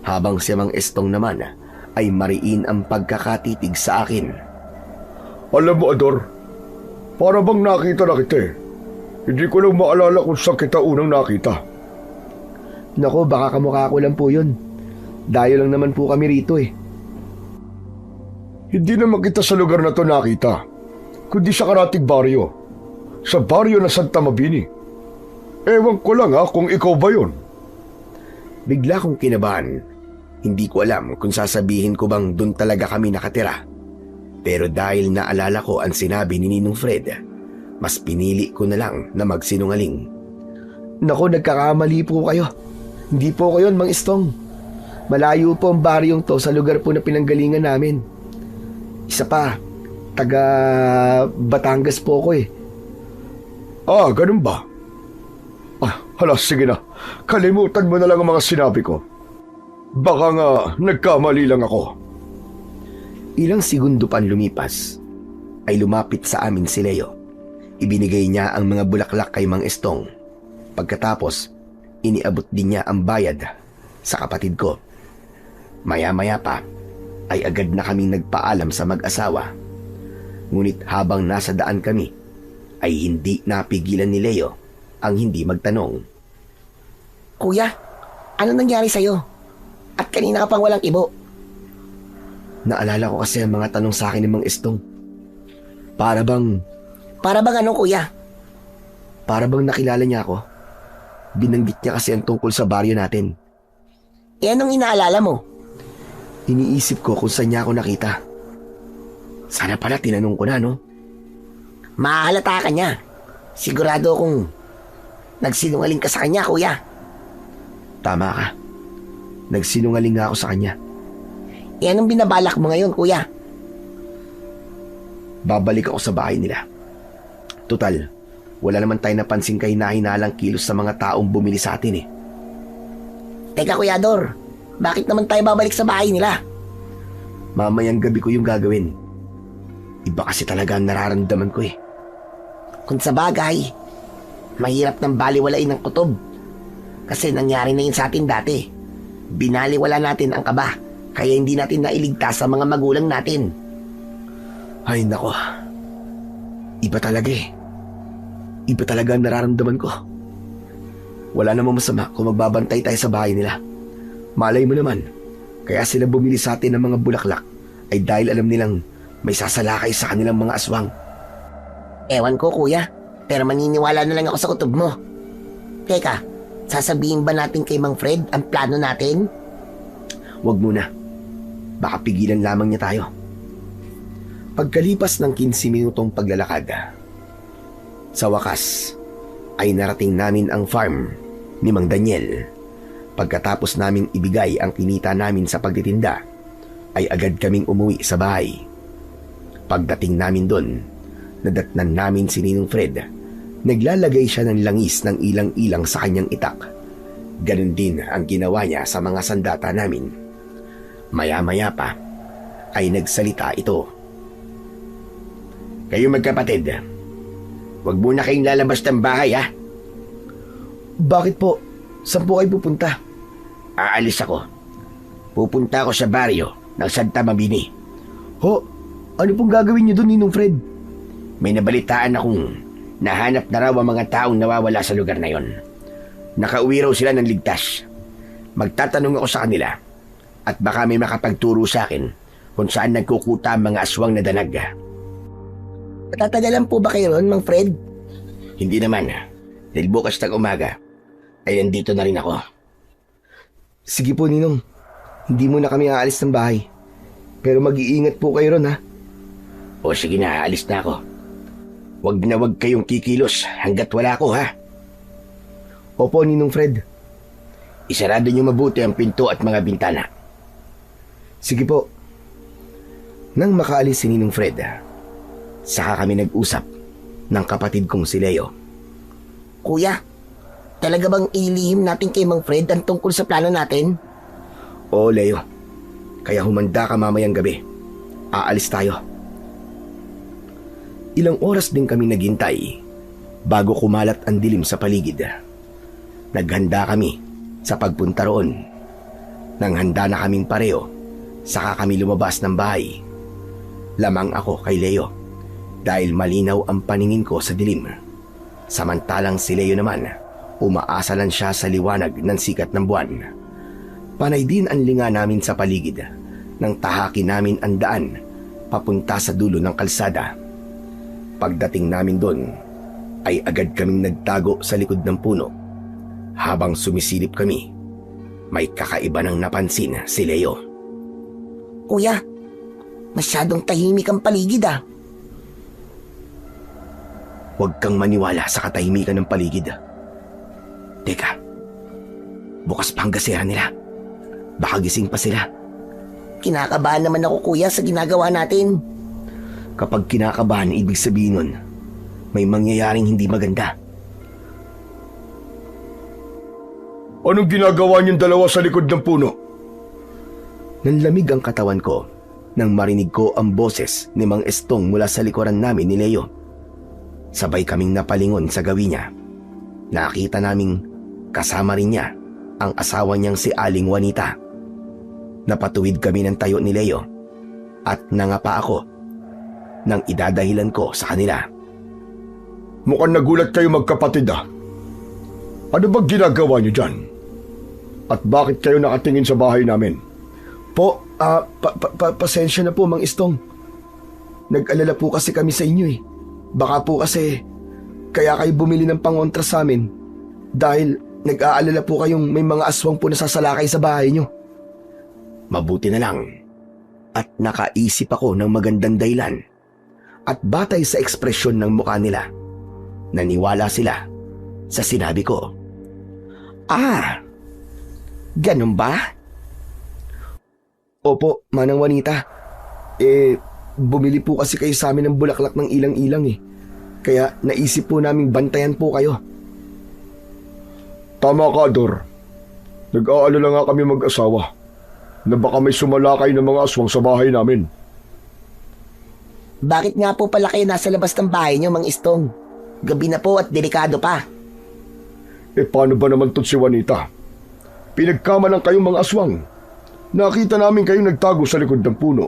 Habang si Mang Estong naman ay mariin ang pagkakatitig sa akin. Alam mo, Ador, para bang nakita na kita eh. Hindi ko lang maalala kung saan kita unang nakita. Nako, baka kamukha ko lang po yun. Dayo lang naman po kami rito eh. Hindi naman kita sa lugar na to nakita, kundi sa karatig baryo. Sa baryo na Santa Mabini. Ewan ko lang kung ikaw ba yun. Bigla kong kinabahan. Hindi ko alam kung sasabihin ko bang doon talaga kami nakatira. Pero dahil naalala ko ang sinabi ni Ninong Fred, mas pinili ko na lang na magsinungaling. Nako, nagkakamali po kayo. Hindi po kayo, Mang Estong. Malayo po ang baryong to sa lugar po na pinanggalingan namin. Isa pa, taga Batangas po ako eh. Ah, ganun ba? Hala, sige na. Kalimutan mo na lang ang mga sinabi ko. Baka nga nagkamali lang ako. Ilang segundo pan lumipas, ay lumapit sa amin si Leo. Ibinigay niya ang mga bulaklak kay Mang Estong. Pagkatapos, iniabot din niya ang bayad sa kapatid ko. Maya-maya pa, ay agad na kaming nagpaalam sa mag-asawa. Ngunit habang nasa daan kami, ay hindi napigilan ni Leo ang hindi magtanong. Kuya, ano nangyari sa'yo? At kanina ka pang walang ibo. Naalala ko kasi ang mga tanong sa akin ni Mang Estong. Para bang ano, kuya? Para bang nakilala niya ako. Binanggit niya kasi ang tungkol sa baryo natin. E anong inaalala mo? Iniisip ko kung saan niya ako nakita. Sana pala tinanong ko na, no? Mahalata ka niya. Sigurado akong nagsinungaling ka sa kanya, kuya. Tama ka. Nagsinungaling nga ako sa kanya. E anong binabalak mo ngayon, kuya? Babalik ako sa bahay nila. Tutal, wala naman tayo napansin kahina-hinalang kilos sa mga taong bumili sa atin eh. Teka, Kuya Ador, bakit naman tayo babalik sa bahay nila? Mamayang gabi ko yung gagawin. Iba kasi talaga ang nararamdaman ko eh. Kung sa bagay, mahirap nang baliwalain ng kutob. Kasi nangyari na yun sa atin dati. Binaliwala natin ang kaba, kaya hindi natin nailigtas sa mga magulang natin. Ay nako, iba talaga eh. Iba talaga ang nararamdaman ko. Wala namang masama kung magbabantay tayo sa bahay nila. Malay mo naman, kaya sila bumili sa atin ng mga bulaklak ay dahil alam nilang may sasalakay sa kanilang mga aswang. Ewan ko, kuya, pero maniniwala na lang ako sa kutob mo. Teka, sasabihin ba natin kay Mang Fred ang plano natin? Huwag muna. Baka pigilan lamang niya tayo. Pagkalipas ng 15 minutong paglalakad, sa wakas ay narating namin ang farm ni Mang Daniel. Pagkatapos naming ibigay ang kinita namin sa pagtitinda, ay agad kaming umuwi sa bahay. Pagdating namin doon, nadatnan namin si Ninong Fred. Naglalagay siya ng langis ng ilang-ilang sa kanyang itak. Ganon din ang ginawa niya sa mga sandata namin. Maya-maya pa ay nagsalita ito. Kayo magkapatid, huwag muna kayong lalabas ng bahay ha. Bakit po? Saan po kayo pupunta? Aalis ako. Pupunta ako sa baryo ng Santa Mabini. Ho, ano pong gagawin niyo doon, Ninong Fred? May nabalitaan akong nahanap na raw ang mga taong nawawala sa lugar na yon. Nakauwi raw sila ng ligtas. Magtatanong ako sa kanila at baka may makapagturo sa akin kung saan nagkukuta ang mga aswang na danag. Matatagalan po ba kayo ron, Mang Fred? Hindi naman. Dahil bukas ng umaga ay nandito na rin ako. Sige po, Ninong. Hindi muna kami aalis ng bahay. Pero mag-iingat po kayo ron, ha? O sige na, aalis na ako. Huwag kayong kikilos hanggat wala ako ha. Opo, Ninong Fred. Isarado niyo mabuti ang pinto at mga bintana. Sige po. Nang makaalis si Ninong Fred, saka kami nag-usap ng kapatid kong si Leo. Kuya, talaga bang ilihim natin kay Mang Fred ang tungkol sa plano natin? Oo, Leo. Kaya humanda ka mamayang gabi. Aalis tayo. Ilang oras din kami naghintay bago kumalat ang dilim sa paligid. Naghanda kami sa pagpunta roon. Nang handa na kaming pareho, saka kami lumabas ng bahay. Lamang ako kay Leo dahil malinaw ang paningin ko sa dilim. Samantalang si Leo naman, umaasa lang siya sa liwanag ng sikat ng buwan. Panay din ang linga namin sa paligid nang tahaki namin ang daan papunta sa dulo ng kalsada. Pagdating namin doon, ay agad kaming nagtago sa likod ng puno. Habang sumisilip kami, may kakaiba nang napansin si Leo. Kuya, masyadong tahimik ang paligid ah. Huwag kang maniwala sa katahimikan ng paligid. Teka, bukas pa ang gasera nila. Baka gising pa sila. Kinakabahan naman ako kuya sa ginagawa natin. Kapag kinakabahan, ibig sabihin nun, may mangyayaring hindi maganda. Anong ginagawa niyong dalawa sa likod ng puno? Nanlamig ang katawan ko nang marinig ko ang boses ni Mang Estong mula sa likuran namin ni Leo. Sabay kaming napalingon sa gawi niya. Nakita naming kasama rin niya ang asawa niyang si Aling Juanita. Napatuwid kami ng tayo ni Leo at nangapa ako nang idadahilan ko sa kanila. Mukhang nagulat kayo magkapatid ah. Ano bang ginagawa niyo dyan? At bakit kayo nakatingin sa bahay namin? Po, pasensya na po, Mang Istong. Nag-alala po kasi kami sa inyo eh. Baka po kasi kaya kayo bumili ng pangontra sa amin dahil nag-aalala po kayong may mga aswang po nasasalakay sa bahay niyo. Mabuti na lang at nakaisip ako ng magandang dahilan. At batay sa ekspresyon ng mukha nila, naniwala sila sa sinabi ko. Ah, ganun ba? Opo, Manang Juanita. Bumili po kasi kayo sa amin ng bulaklak ng ilang-ilang eh. Kaya naisip po naming bantayan po kayo. Tama ka, Dor. Nag-aalala nga kami mag-asawa na baka may sumalakay ng mga aswang sa bahay namin. Bakit nga po pala kayo nasa labas ng bahay niyo, Mang Istong? Gabi na po at delikado pa. Paano ba naman to si Juanita? Pinagkamalan kayong mga aswang. Nakita namin kayong nagtago sa likod ng puno.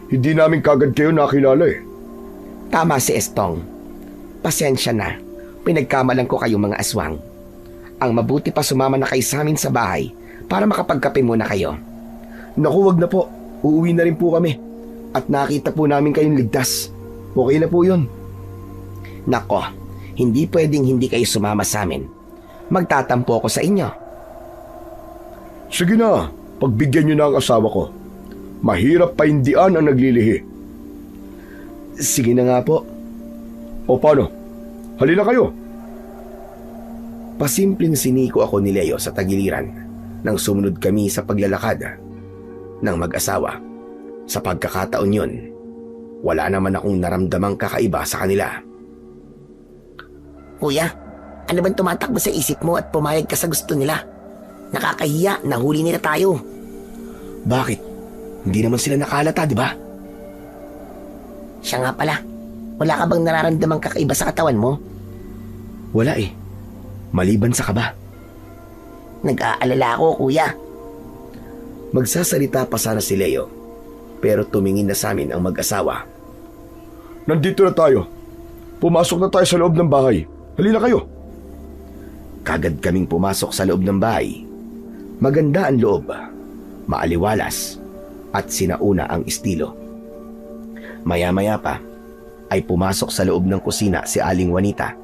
Hindi namin kagad kayo nakilala eh. Tama si Estong. Pasensya na. Pinagkamalan ko kayong mga aswang. Ang mabuti pa sumama na kayo sa amin sa bahay para makapagkape muna kayo. Naku, wag na po. Uuwi na rin po kami. At nakita po namin kayong ligtas. Okay na po yun. Nako, hindi pwedeng hindi kayo sumama sa amin. Magtatampo ako sa inyo. Sige na, pagbigyan niyo na ang asawa ko. Mahirap paindian ang naglilihi. Sige na nga po. O paano? Halina kayo. Pasimpleng siniko ako ni Leo sa tagiliran nang sumunod kami sa paglalakad. ng mag-asawa. Sa pagkakataon yun, wala naman akong naramdamang kakaiba sa kanila. Kuya, ano bang tumatakbo sa isip mo at pumayag ka sa gusto nila? Nakakahiya, nahuli nila tayo. Bakit? Hindi naman sila nakalata, di ba? Siya nga pala, wala ka bang nararamdamang kakaiba sa katawan mo? Wala eh. Maliban sa kaba. Nag-aalala ako, kuya. Magsasalita pa sana si Leo, pero tumingin na sa amin ang mag-asawa. Nandito na tayo. Pumasok na tayo sa loob ng bahay. Halina kayo. Kagad kaming pumasok sa loob ng bahay. Maganda ang loob, maaliwalas, at sinauna ang estilo. Maya-maya pa ay pumasok sa loob ng kusina si Aling Juanita.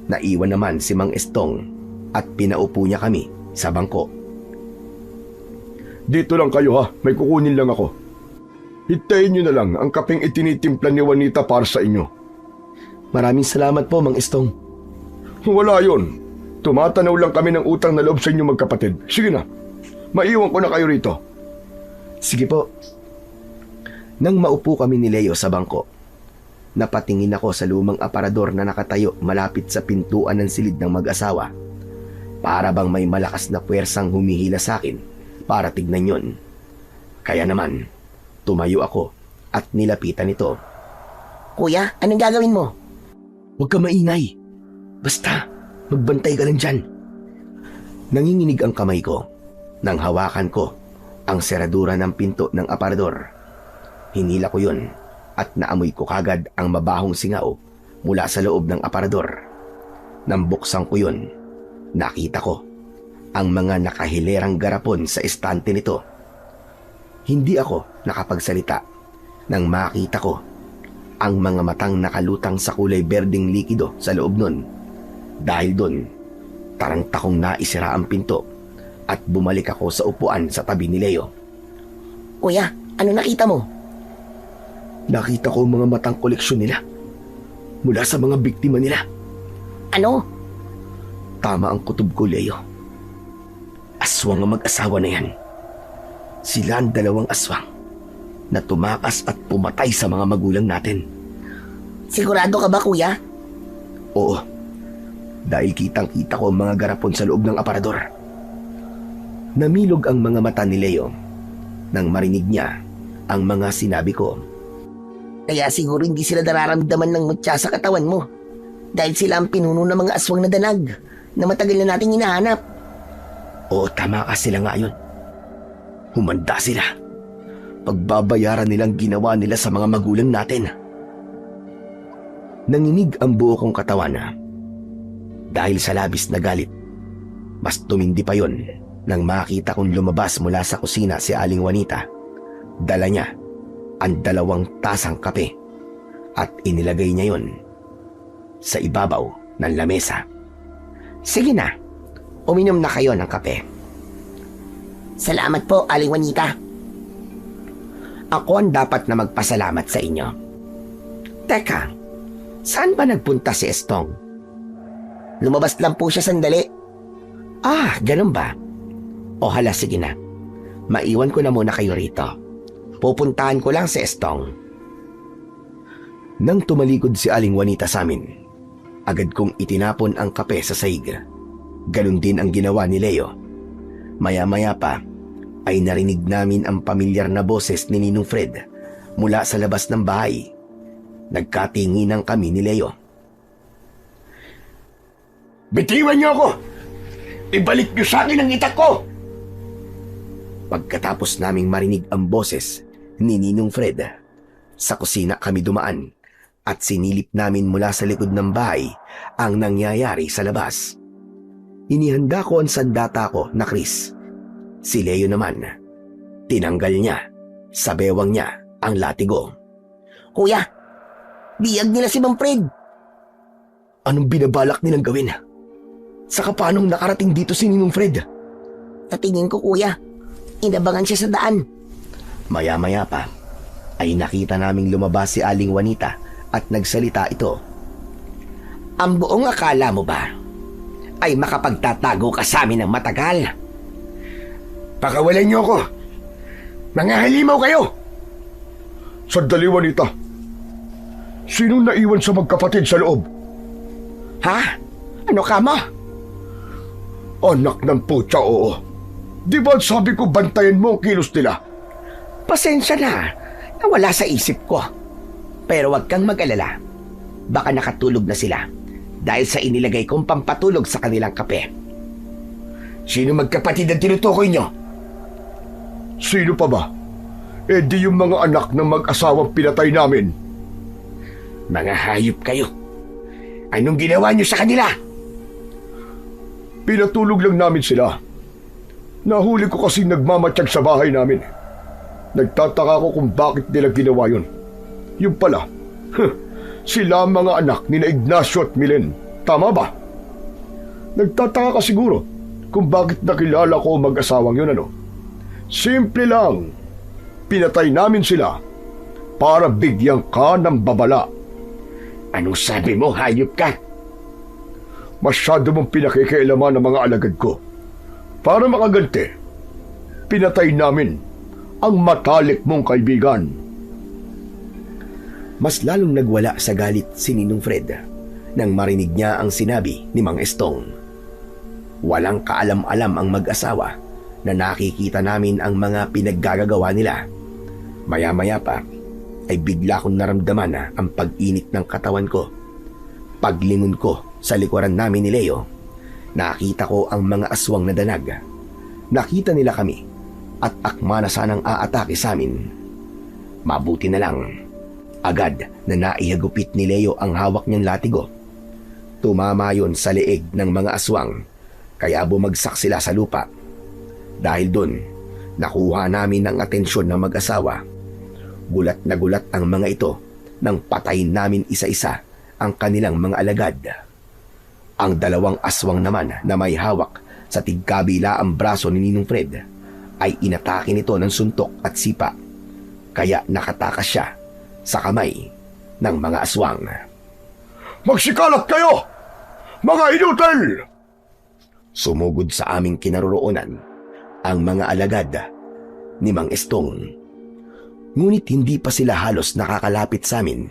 Naiwan naman si Mang Estong at pinaupo niya kami sa bangko. Dito lang kayo ha, may kukunin lang ako. Hintayin nyo na lang ang kapeng itinitimpla ni Juanita para sa inyo. Maraming salamat po, Mang Estong. Wala yon. Tumatanaw lang kami ng utang na loob sa inyo magkapatid. Sige na, maiwan ko na kayo rito. Sige po. Nang maupo kami ni Leo sa bangko, napatingin ako sa lumang aparador na nakatayo malapit sa pintuan ng silid ng mag-asawa. Para bang may malakas na puwersang humihila sa akin para tignan yon. Kaya naman, tumayo ako at nilapitan ito. Kuya, anong gagawin mo? Huwag ka maingay. Basta, magbantay ka lang dyan. Nanginginig ang kamay ko nang hawakan ko ang seradura ng pinto ng aparador. Hinila ko yun at naamoy ko kagad ang mabahong singaw mula sa loob ng aparador. Nang buksan ko yun, nakita ko ang mga nakahilerang garapon sa estante nito. Hindi ako nakapagsalita nang makita ko ang mga matang nakalutang sa kulay berdeng likido sa loob nun. Dahil doon, taranta kong naisira ang pinto at bumalik ako sa upuan sa tabi ni Leo. Kuya, ano nakita mo? Nakita ko ang mga matang koleksyon nila mula sa mga biktima nila. Ano? Tama ang kutob ko, Leo. Aswang ang mag-asawa na yan. Sila ang dalawang aswang na tumakas at pumatay sa mga magulang natin. Sigurado ka ba, kuya? Oo. Dahil kitang-kita ko ang mga garapon sa loob ng aparador. Namilog ang mga mata ni Leo nang marinig niya ang mga sinabi ko. Kaya siguro hindi sila nararamdaman ng mutya sa katawan mo. Dahil sila ang pinuno ng mga aswang na danag na matagal na nating hinahanap. Oo, tama ka, sila nga yun. Humanda sila. Pagbabayaran nilang ginawa nila sa mga magulang natin. Nanginig ang buo kong katawan na. Dahil sa labis na galit, mas tumindi pa yon nang makita kong lumabas mula sa kusina si Aling Juanita. Dala niya ang 2 tasang kape at inilagay niya yon sa ibabaw ng lamesa. Sige na, uminom na kayo ng kape. Salamat po, Aling Juanita. Ako ang dapat na magpasalamat sa inyo. Teka, saan ba nagpunta si Estong? Lumabas lang po siya sandali. Ah, ganun ba? O hala, sige na. Maiwan ko na muna kayo rito. Pupuntahan ko lang si Estong. Nang tumalikod si Aling Juanita sa amin, agad kong itinapon ang kape sa sahig. Ganun din ang ginawa ni Leo. Maya-maya pa ay narinig namin ang pamilyar na boses ni Ninong Fred mula sa labas ng bahay. Nagkatinginan kami ni Leo. Bitiwan niyo ako! Ibalik niyo sa akin ang itak ko! Pagkatapos naming marinig ang boses ni Ninong Fred, sa kusina kami dumaan at sinilip namin mula sa likod ng bahay ang nangyayari sa labas. Inihanda ko ang sandata ko na Chris. Si Leo naman, tinanggal niya sa bewang niya ang latigo. Kuya, biyag nila si Mang Fred. Anong binabalak nilang gawin? Saka paanong nakarating dito si Ninong Fred? Sa tingin ko, kuya, inabangan siya sa daan. Maya-maya pa ay nakita naming lumabas si Aling Juanita at nagsalita ito. Ang buong akala mo ba ay makapagtatago ka sa amin ng matagal? Pakawalan niyo ako! Mga halimaw kayo! Sandali, Juanita. Sinong naiwan sa magkapatid sa loob? Ha? Ano ka mo? Anak ng putya, oo. Di ba sabi ko bantayan mo ang kilos nila? Pasensya na. Nawala sa isip ko. Pero wag kang mag-alala. Baka nakatulog na sila dahil sa inilagay kong pampatulog sa kanilang kape. Sino magkapatid ang tinutukoy nyo? Sino pa ba? Eh di yung mga anak ng mag-asawang pinatay namin. Mga hayop kayo. Anong ginawa nyo sa kanila? Pinatulog lang namin sila. Nahuli ko kasi nagmamatsyag sa bahay namin. Nagtataka ko kung bakit nila ginawa yun. Yung pala, sila ang mga anak ni Ignacio at Milen. Tama ba? Nagtataka ka siguro kung bakit nakilala ko mag-asawang yun, ano? Simple lang. Pinatay namin sila para bigyan ka ng babala. Anong sabi mo, hayop ka? Masyado mong pinakikialaman ng mga alagad ko. Para makaganti, pinatay namin ang matalik mong kaibigan. Mas lalong nagwala sa galit si Ninong Fred nang marinig niya ang sinabi ni Mang Estong. Walang kaalam-alam ang mag-asawa na nakikita namin ang mga pinaggagawa nila. Maya-maya pa ay bigla kong naramdaman ang pag-init ng katawan ko. Paglingon ko sa likuran namin ni Leo, nakita ko ang mga aswang na danag. Nakita nila kami at akma na sanang aatake sa amin. Mabuti na lang, agad na naihagupit ni Leo ang hawak niyang latigo. Tumama yon sa leeg ng mga aswang, kaya bumagsak sila sa lupa. Dahil doon, nakuha namin ang atensyon ng mag-asawa. Gulat na gulat ang mga ito nang patayin namin isa-isa ang kanilang mga alagad. Ang dalawang aswang naman na may hawak sa tigkabila ang braso ni Ninong Fred ay inatake nito ng suntok at sipa, kaya nakatakas siya sa kamay ng mga aswang. Magsikalat kayo, mga inutil! Sumugod sa aming kinaroroonan ang mga alagad ni Mang Estong. Ngunit hindi pa sila halos nakakalapit sa amin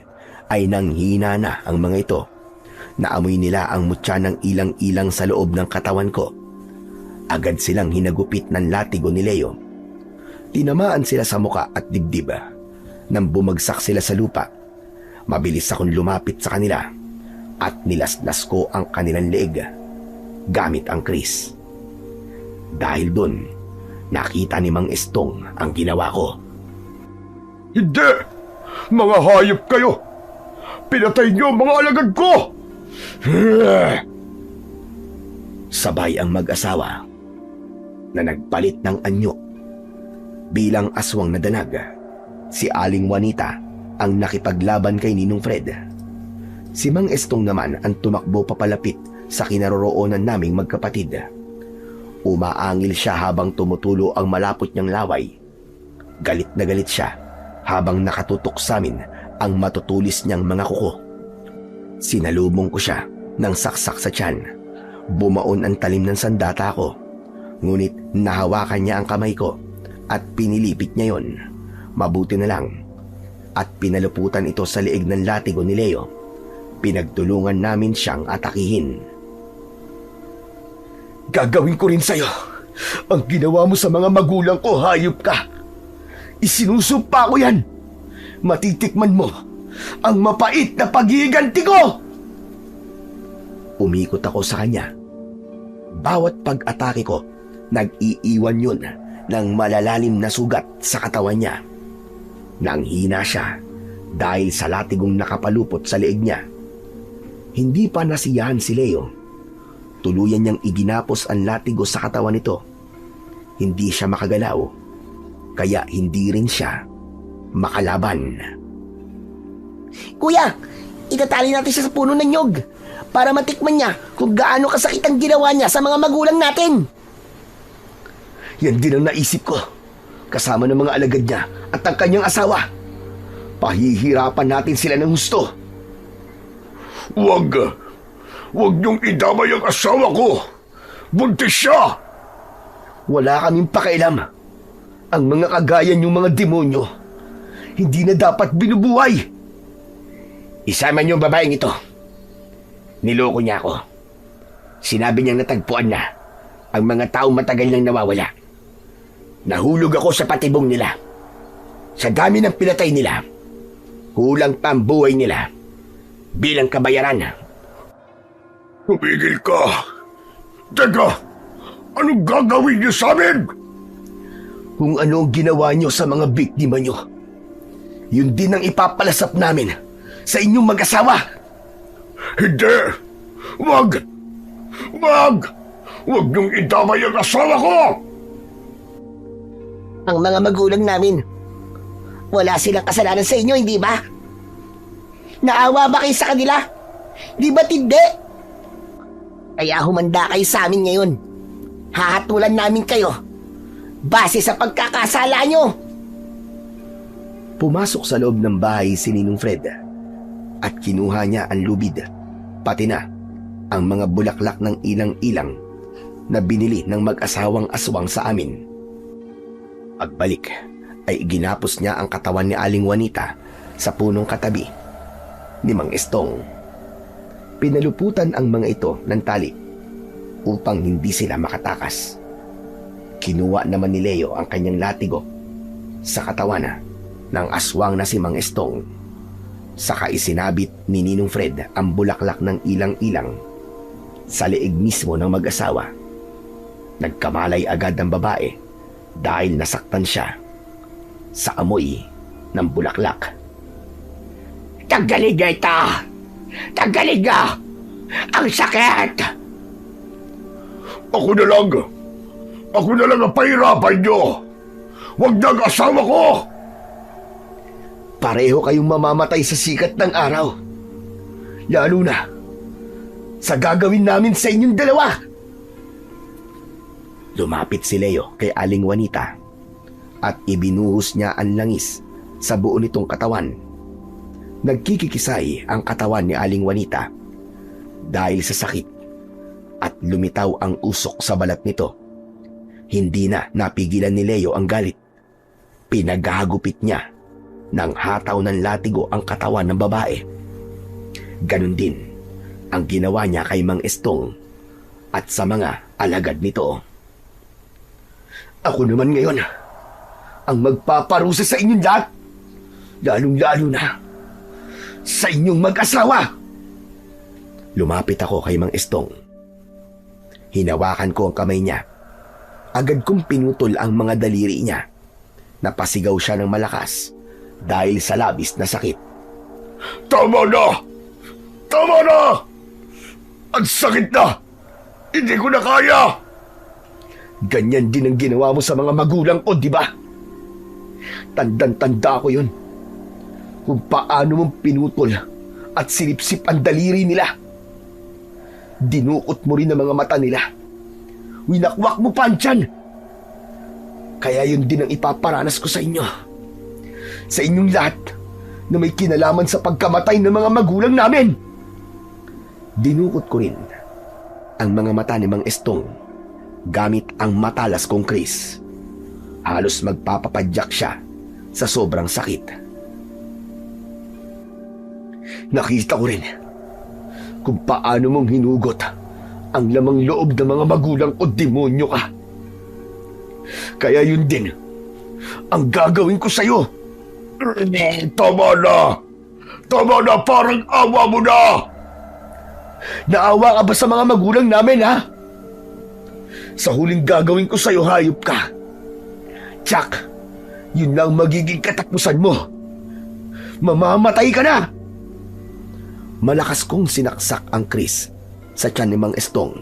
ay nanghina na ang mga ito. Naamoy nila ang mutya ng ilang-ilang sa loob ng katawan ko. Agad silang hinagupit ng latigo ni Leo. Tinamaan sila sa muka at dibdib. Nang bumagsak sila sa lupa, mabilis akong lumapit sa kanila at nilaslas ko ang kanilang leeg gamit ang kris. Dahil doon, nakita ni Mang Estong ang ginawa ko. Hindi! Mga hayop kayo! Pinatay niyo ang mga alagad ko! Sabay ang mag-asawa na nagpalit ng anyo. Bilang aswang na danag, si Aling Juanita ang nakipaglaban kay Ninong Fred. Si Mang Estong naman ang tumakbo papalapit sa kinaroroonan naming magkapatid. Umaangil siya habang tumutulo ang malapot niyang laway. Galit na galit siya habang nakatutok sa amin ang matutulis niyang mga kuko. Sinalubong ko siya ng saksak sa tiyan. Bumaon ang talim ng sandata ko. Ngunit nahawakan niya ang kamay ko at pinilipit niya yon. Mabuti na lang at pinaluputan ito sa liig ng latigo ni Leo. Pinagtulungan namin siyang atakihin. Gagawin ko rin sa'yo ang ginawa mo sa mga magulang ko, hayop ka. Isinusumpa ko yan. Matitikman mo ang mapait na paghihiganti ko. Umikot ako sa kanya. Bawat pag-atake ko, nag-iiwan yun ng malalalim na sugat sa katawan niya. Nanghina siya dahil sa latigong nakapalupot sa leeg niya. Hindi pa nasiyahan si Leo. Tuluyan niyang iginapos ang latigo sa katawan nito. Hindi siya makagalaw, kaya hindi rin siya makalaban. Kuya, itatali natin siya sa puno ng nyog para matikman niya kung gaano kasakit ang ginawa niya sa mga magulang natin. Yan din ang naisip ko, kasama ng mga alagad niya at ang kanyang asawa. Pahihirapan natin sila ng husto. Huwag niyong idamay ang asawa ko. Buntis siya. Wala kaming pakialam. Ang mga kagaya niyong mga demonyo, hindi na dapat binubuhay. Isama niyo ang babaeng ito. Niloko niya ako. Sinabi niyang natagpuan na ang mga taong matagal nang nawawala. Nahulog ako sa patibong nila. Sa dami ng pinatay nila, kulang pa ang buhay nila bilang kabayaran. Tumigil ka! Teka! Anong gagawin niyo sa amin? Kung ano ang ginawa niyo sa mga biktima niyo, yun din ang ipapalasap namin sa inyong mag-asawa. Hindi! Wag! Wag! Wag niyong idamay ang asawa ko! Ang mga magulang namin, wala silang kasalanan sa inyo, hindi ba? Naawa ba kayo sa kanila? Di ba tindi? Kaya humanda kayo sa amin ngayon. Hahatulan namin kayo base sa pagkakasala nyo. Pumasok sa loob ng bahay si Ninong Fred at kinuha niya ang lubid, pati na ang mga bulaklak ng ilang-ilang na binili ng mag-asawang aswang sa amin. Pagbalik ay ginapos niya ang katawan ni Aling Juanita sa punong katabi ni Mang Estong. Pinaluputan ang mga ito ng tali upang hindi sila makatakas. Kinuha naman ni Leo ang kanyang latigo sa katawan ng aswang na si Mang Estong. Saka isinabit ni Ninong Fred ang bulaklak ng ilang-ilang sa leeg mismo ng mag-asawa. Nagkamalay agad ang babae dahil nasaktan siya sa amoy ng bulaklak. Tagaliga ito! Tagaliga! Ang sakit! Ako na lang! Ako na lang ang pahirapan niyo! Huwag na ang asawa ko! Pareho kayong mamamatay sa sikat ng araw. Lalo na sa gagawin namin sa inyong dalawa. Lumapit si Leo kay Aling Juanita at ibinuhos niya ang langis sa buo nitong katawan. Nagkikikisay ang katawan ni Aling Juanita dahil sa sakit at lumitaw ang usok sa balat nito. Hindi na napigilan ni Leo ang galit. Pinaghagupit niya ng hataw ng latigo ang katawan ng babae. Ganon din ang ginawa niya kay Mang Estong at sa mga alagad nito. Ako naman ngayon ang magpaparusa sa inyong lahat, lalong-lalo na sa inyong mag-asawa. Lumapit ako kay Mang Estong. Hinawakan ko ang kamay niya. Agad kong pinutol ang mga daliri niya. Napasigaw siya ng malakas dahil sa labis na sakit. Tama na! Tama na! Ang sakit na! Hindi ko na kaya! Ganyan din ang ginawa mo sa mga magulang ko, di ba? Tandang-tanda ko yun. Kung paano mong pinutol at sinipsip ang daliri nila. Dinukot mo rin ang mga mata nila. Winakwak mo pa ang tiyan. Kaya yun din ang ipaparanas ko sa inyo. Sa inyong lahat na may kinalaman sa pagkamatay ng mga magulang namin. Dinukot ko rin ang mga mata ni Mang Estong gamit ang matalas kong kris. Halos magpapapadyak siya sa sobrang sakit. Nakita ko rin kung paano mong hinugot ang lamang loob ng mga magulang ko, demonyo ka. Kaya yun din ang gagawin ko sa'yo. Tama na! Tama na! Parang awa mo na! Naawa ka ba sa mga magulang namin, ha? Sa huling gagawin ko sa'yo, hayop ka. Tsak, yun lang magiging katapusan mo. Mamamatay ka na! Malakas kong sinaksak ang kris sa tiyan ni Mang Estong.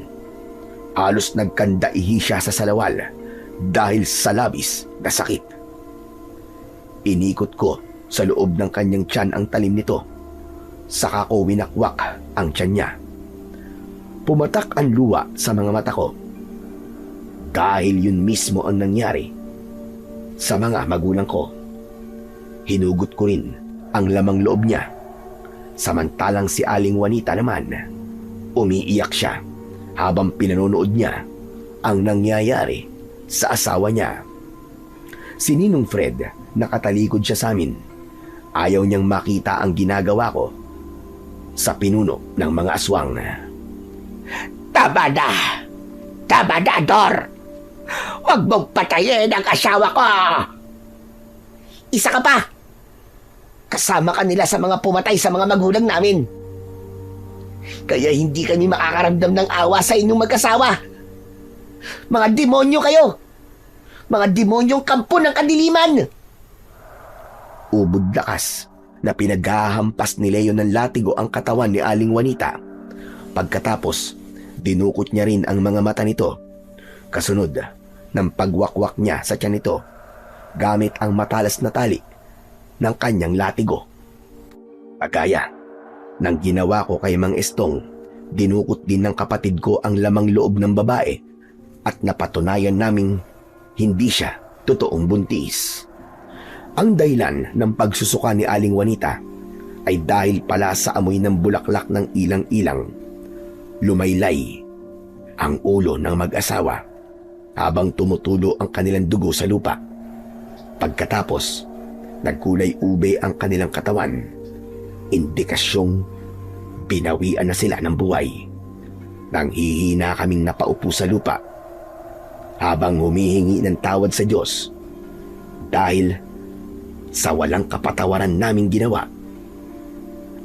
Halos nagkandaihi siya sa salawal dahil sa labis na sakit. Inikot ko sa loob ng kanyang tiyan ang talim nito. Saka ko winakwak ang tiyan niya. Pumatak ang luha sa mga mata ko. Dahil yun mismo ang nangyari sa mga magulang ko. Hinugot ko rin ang lamang loob niya. Samantalang si Aling Juanita naman, umiiyak siya habang pinanonood niya ang nangyayari sa asawa niya. Si Ninong Fred, nakatalikod siya sa amin. Ayaw niyang makita ang ginagawa ko sa pinuno ng mga aswang. Tama na! Tama na, Dor! Huwag mong patayin ang asawa ko! Isa ka pa! Kasama ka nila sa mga pumatay sa mga magulang namin. Kaya hindi kami makakaramdam ng awa sa inyong mag-asawa. Mga demonyo kayo! Mga demonyong kampo ng kadiliman! Ubod lakas na pinaghahampas ni Leo ng latigo ang katawan ni Aling Juanita. Pagkatapos, dinukot niya rin ang mga mata nito. Kasunod ng pagwakwak niya sa tiyan nito gamit ang matalas na tali ng kanyang latigo. Pagkaya ng ginawa ko kay Mang Estong, dinukot din ng kapatid ko ang lamang loob ng babae at napatunayan naming hindi siya totoong buntis. Ang dahilan ng pagsusuka ni Aling Juanita ay dahil pala sa amoy ng bulaklak ng ilang-ilang. Lumaylay ang ulo ng mag-asawa habang tumutulo ang kanilang dugo sa lupa. Pagkatapos, nagkulay ube ang kanilang katawan. Indikasyong binawian na sila ng buhay. Nang hihina kaming napaupo sa lupa habang humihingi ng tawad sa Diyos dahil sa walang kapatawaran naming ginawa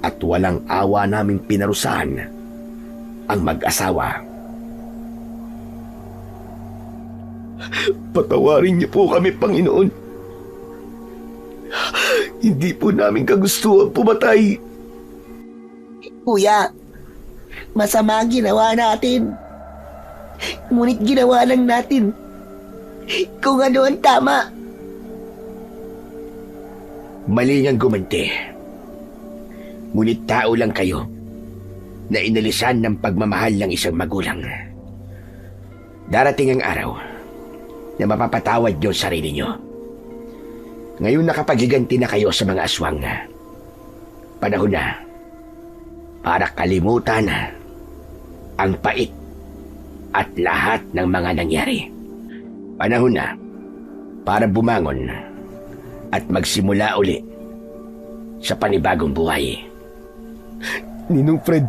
at walang awa naming pinarusahan ang mag-asawa. Patawarin niyo po kami, Panginoon. Hindi po namin kagustuhan pumatay. Kuya, masama ang ginawa natin. Ngunit ginawa lang natin kung ano ang tama. Mali niyang gumanti. Ngunit tao lang kayo na inalisan ng pagmamahal ng isang magulang. Darating ang araw na mapapatawad niyo ang sarili niyo. Ngayon nakapaghiganti na kayo sa mga aswang. Panahon na para kalimutan ang pait at lahat ng mga nangyari. Panahon na para bumangon at magsimula uli sa panibagong buhay. Ninong Fred,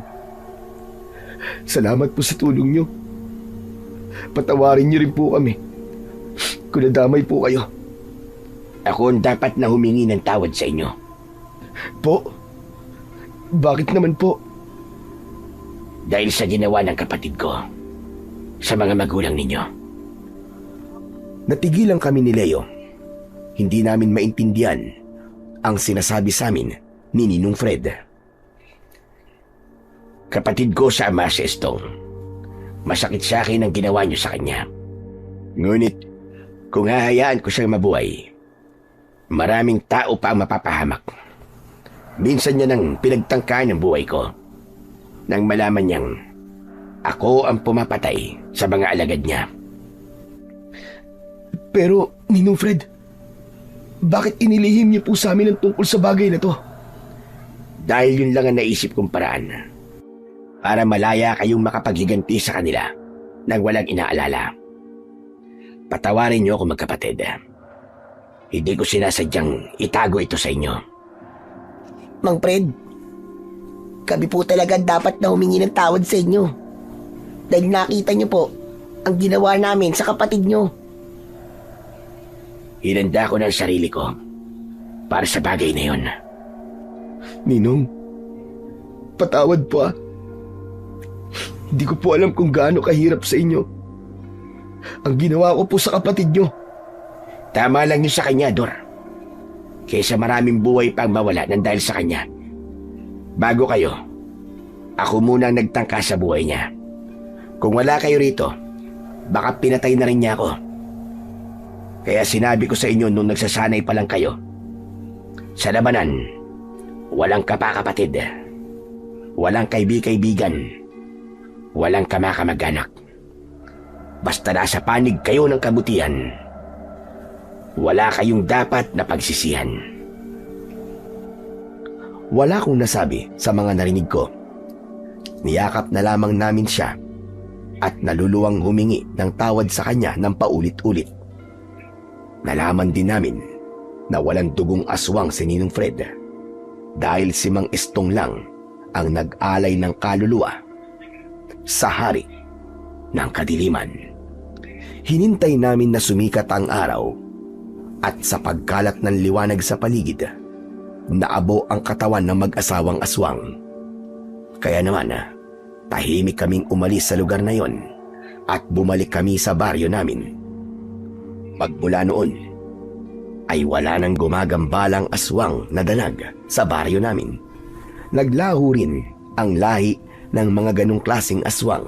salamat po sa tulong niyo. Patawarin niyo rin po kami kung nadamay po kayo. Ako ang dapat na humingi ng tawad sa inyo. Po? Bakit naman po? Dahil sa ginawa ng kapatid ko sa mga magulang ninyo. Natigilan kami ni Leo. Hindi namin maintindihan ang sinasabi sa amin ni Ninong Fred. Kapatid ko sa ama si Estong. Masakit sa akin ang ginawa niyo sa kanya. Ngunit kung hahayaan ko siyang mabuhay, maraming tao pa ang mapapahamak. Minsan niya nang pinagtangkaan ang buhay ko nang malaman niyang ako ang pumapatay sa mga alagad niya. Pero, Ninong Fred, bakit inilihim niyo po sa amin ang tungkol sa bagay na to? Dahil yun lang ang naisip kong paraan para malaya kayong makapaghiganti sa kanila nang walang inaalala. Patawarin niyo ako, magkapatid. Hindi ko sinasadyang itago ito sa inyo. Mang Fred, kami po talaga dapat na humingi ng tawad sa inyo. Dahil nakita niyo po ang ginawa namin sa kapatid niyo. Hinanda ko ng sarili ko para sa bagay na yun. Ninong, patawad po ah. Hindi ko po alam kung gaano kahirap sa inyo ang ginawa ko po sa kapatid niyo. Tama lang yun sa kanya, Dor. Kaysa maraming buhay pang mawala ng dahil sa kanya. Bago kayo, ako muna ang nagtangka sa buhay niya. Kung wala kayo rito, baka pinatay na rin niya ako. Kaya sinabi ko sa inyo nung nagsasanay pa lang kayo, sa labanan, walang kapakapatid, walang kaibi-kaibigan, walang kamakamag-anak. Basta nasa panig kayo ng kabutihan, wala kayong dapat na pagsisihan. Wala akong nasabi sa mga narinig ko. Niyakap na lamang namin siya at naluluwang humingi ng tawad sa kanya ng paulit-ulit. Nalaman din namin na walang dugong aswang si Ninong Fred dahil si Mang Estong lang ang nag-alay ng kaluluwa sa hari ng kadiliman. Hinintay namin na sumikat ang araw at sa pagkalat ng liwanag sa paligid, naabo ang katawan ng mag-asawang aswang. Kaya naman, tahimik kaming umalis sa lugar na yon at bumalik kami sa baryo namin. Magmula noon, ay wala nang gumagambalang aswang na dalag sa baryo namin. Naglaho rin ang lahi ng mga ganong klaseng aswang.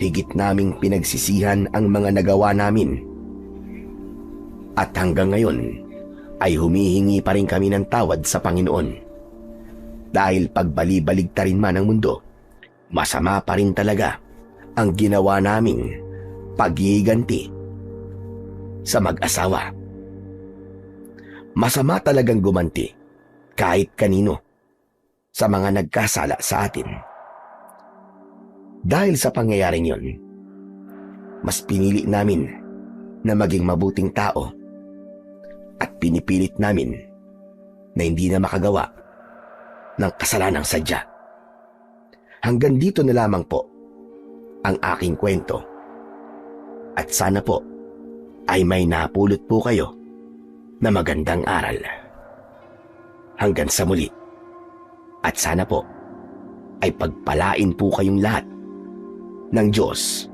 Higit naming pinagsisihan ang mga nagawa namin. At hanggang ngayon ay humihingi pa rin kami ng tawad sa Panginoon. Dahil pagbali-baligta rin man ang mundo, masama pa rin talaga ang ginawa naming paghihiganti sa mag-asawa. Masama talagang gumanti kahit kanino sa mga nagkasala sa atin. Dahil sa pangyayaring yon, mas pinili namin na maging mabuting tao at pinipilit namin na hindi na makagawa ng kasalanang sadya. Hanggang dito na lamang po ang aking kwento. At sana po ay may napulot po kayo na magandang aral. Hanggang sa muli. At sana po ay pagpalain po kayong lahat ng Diyos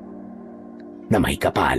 na may kapal.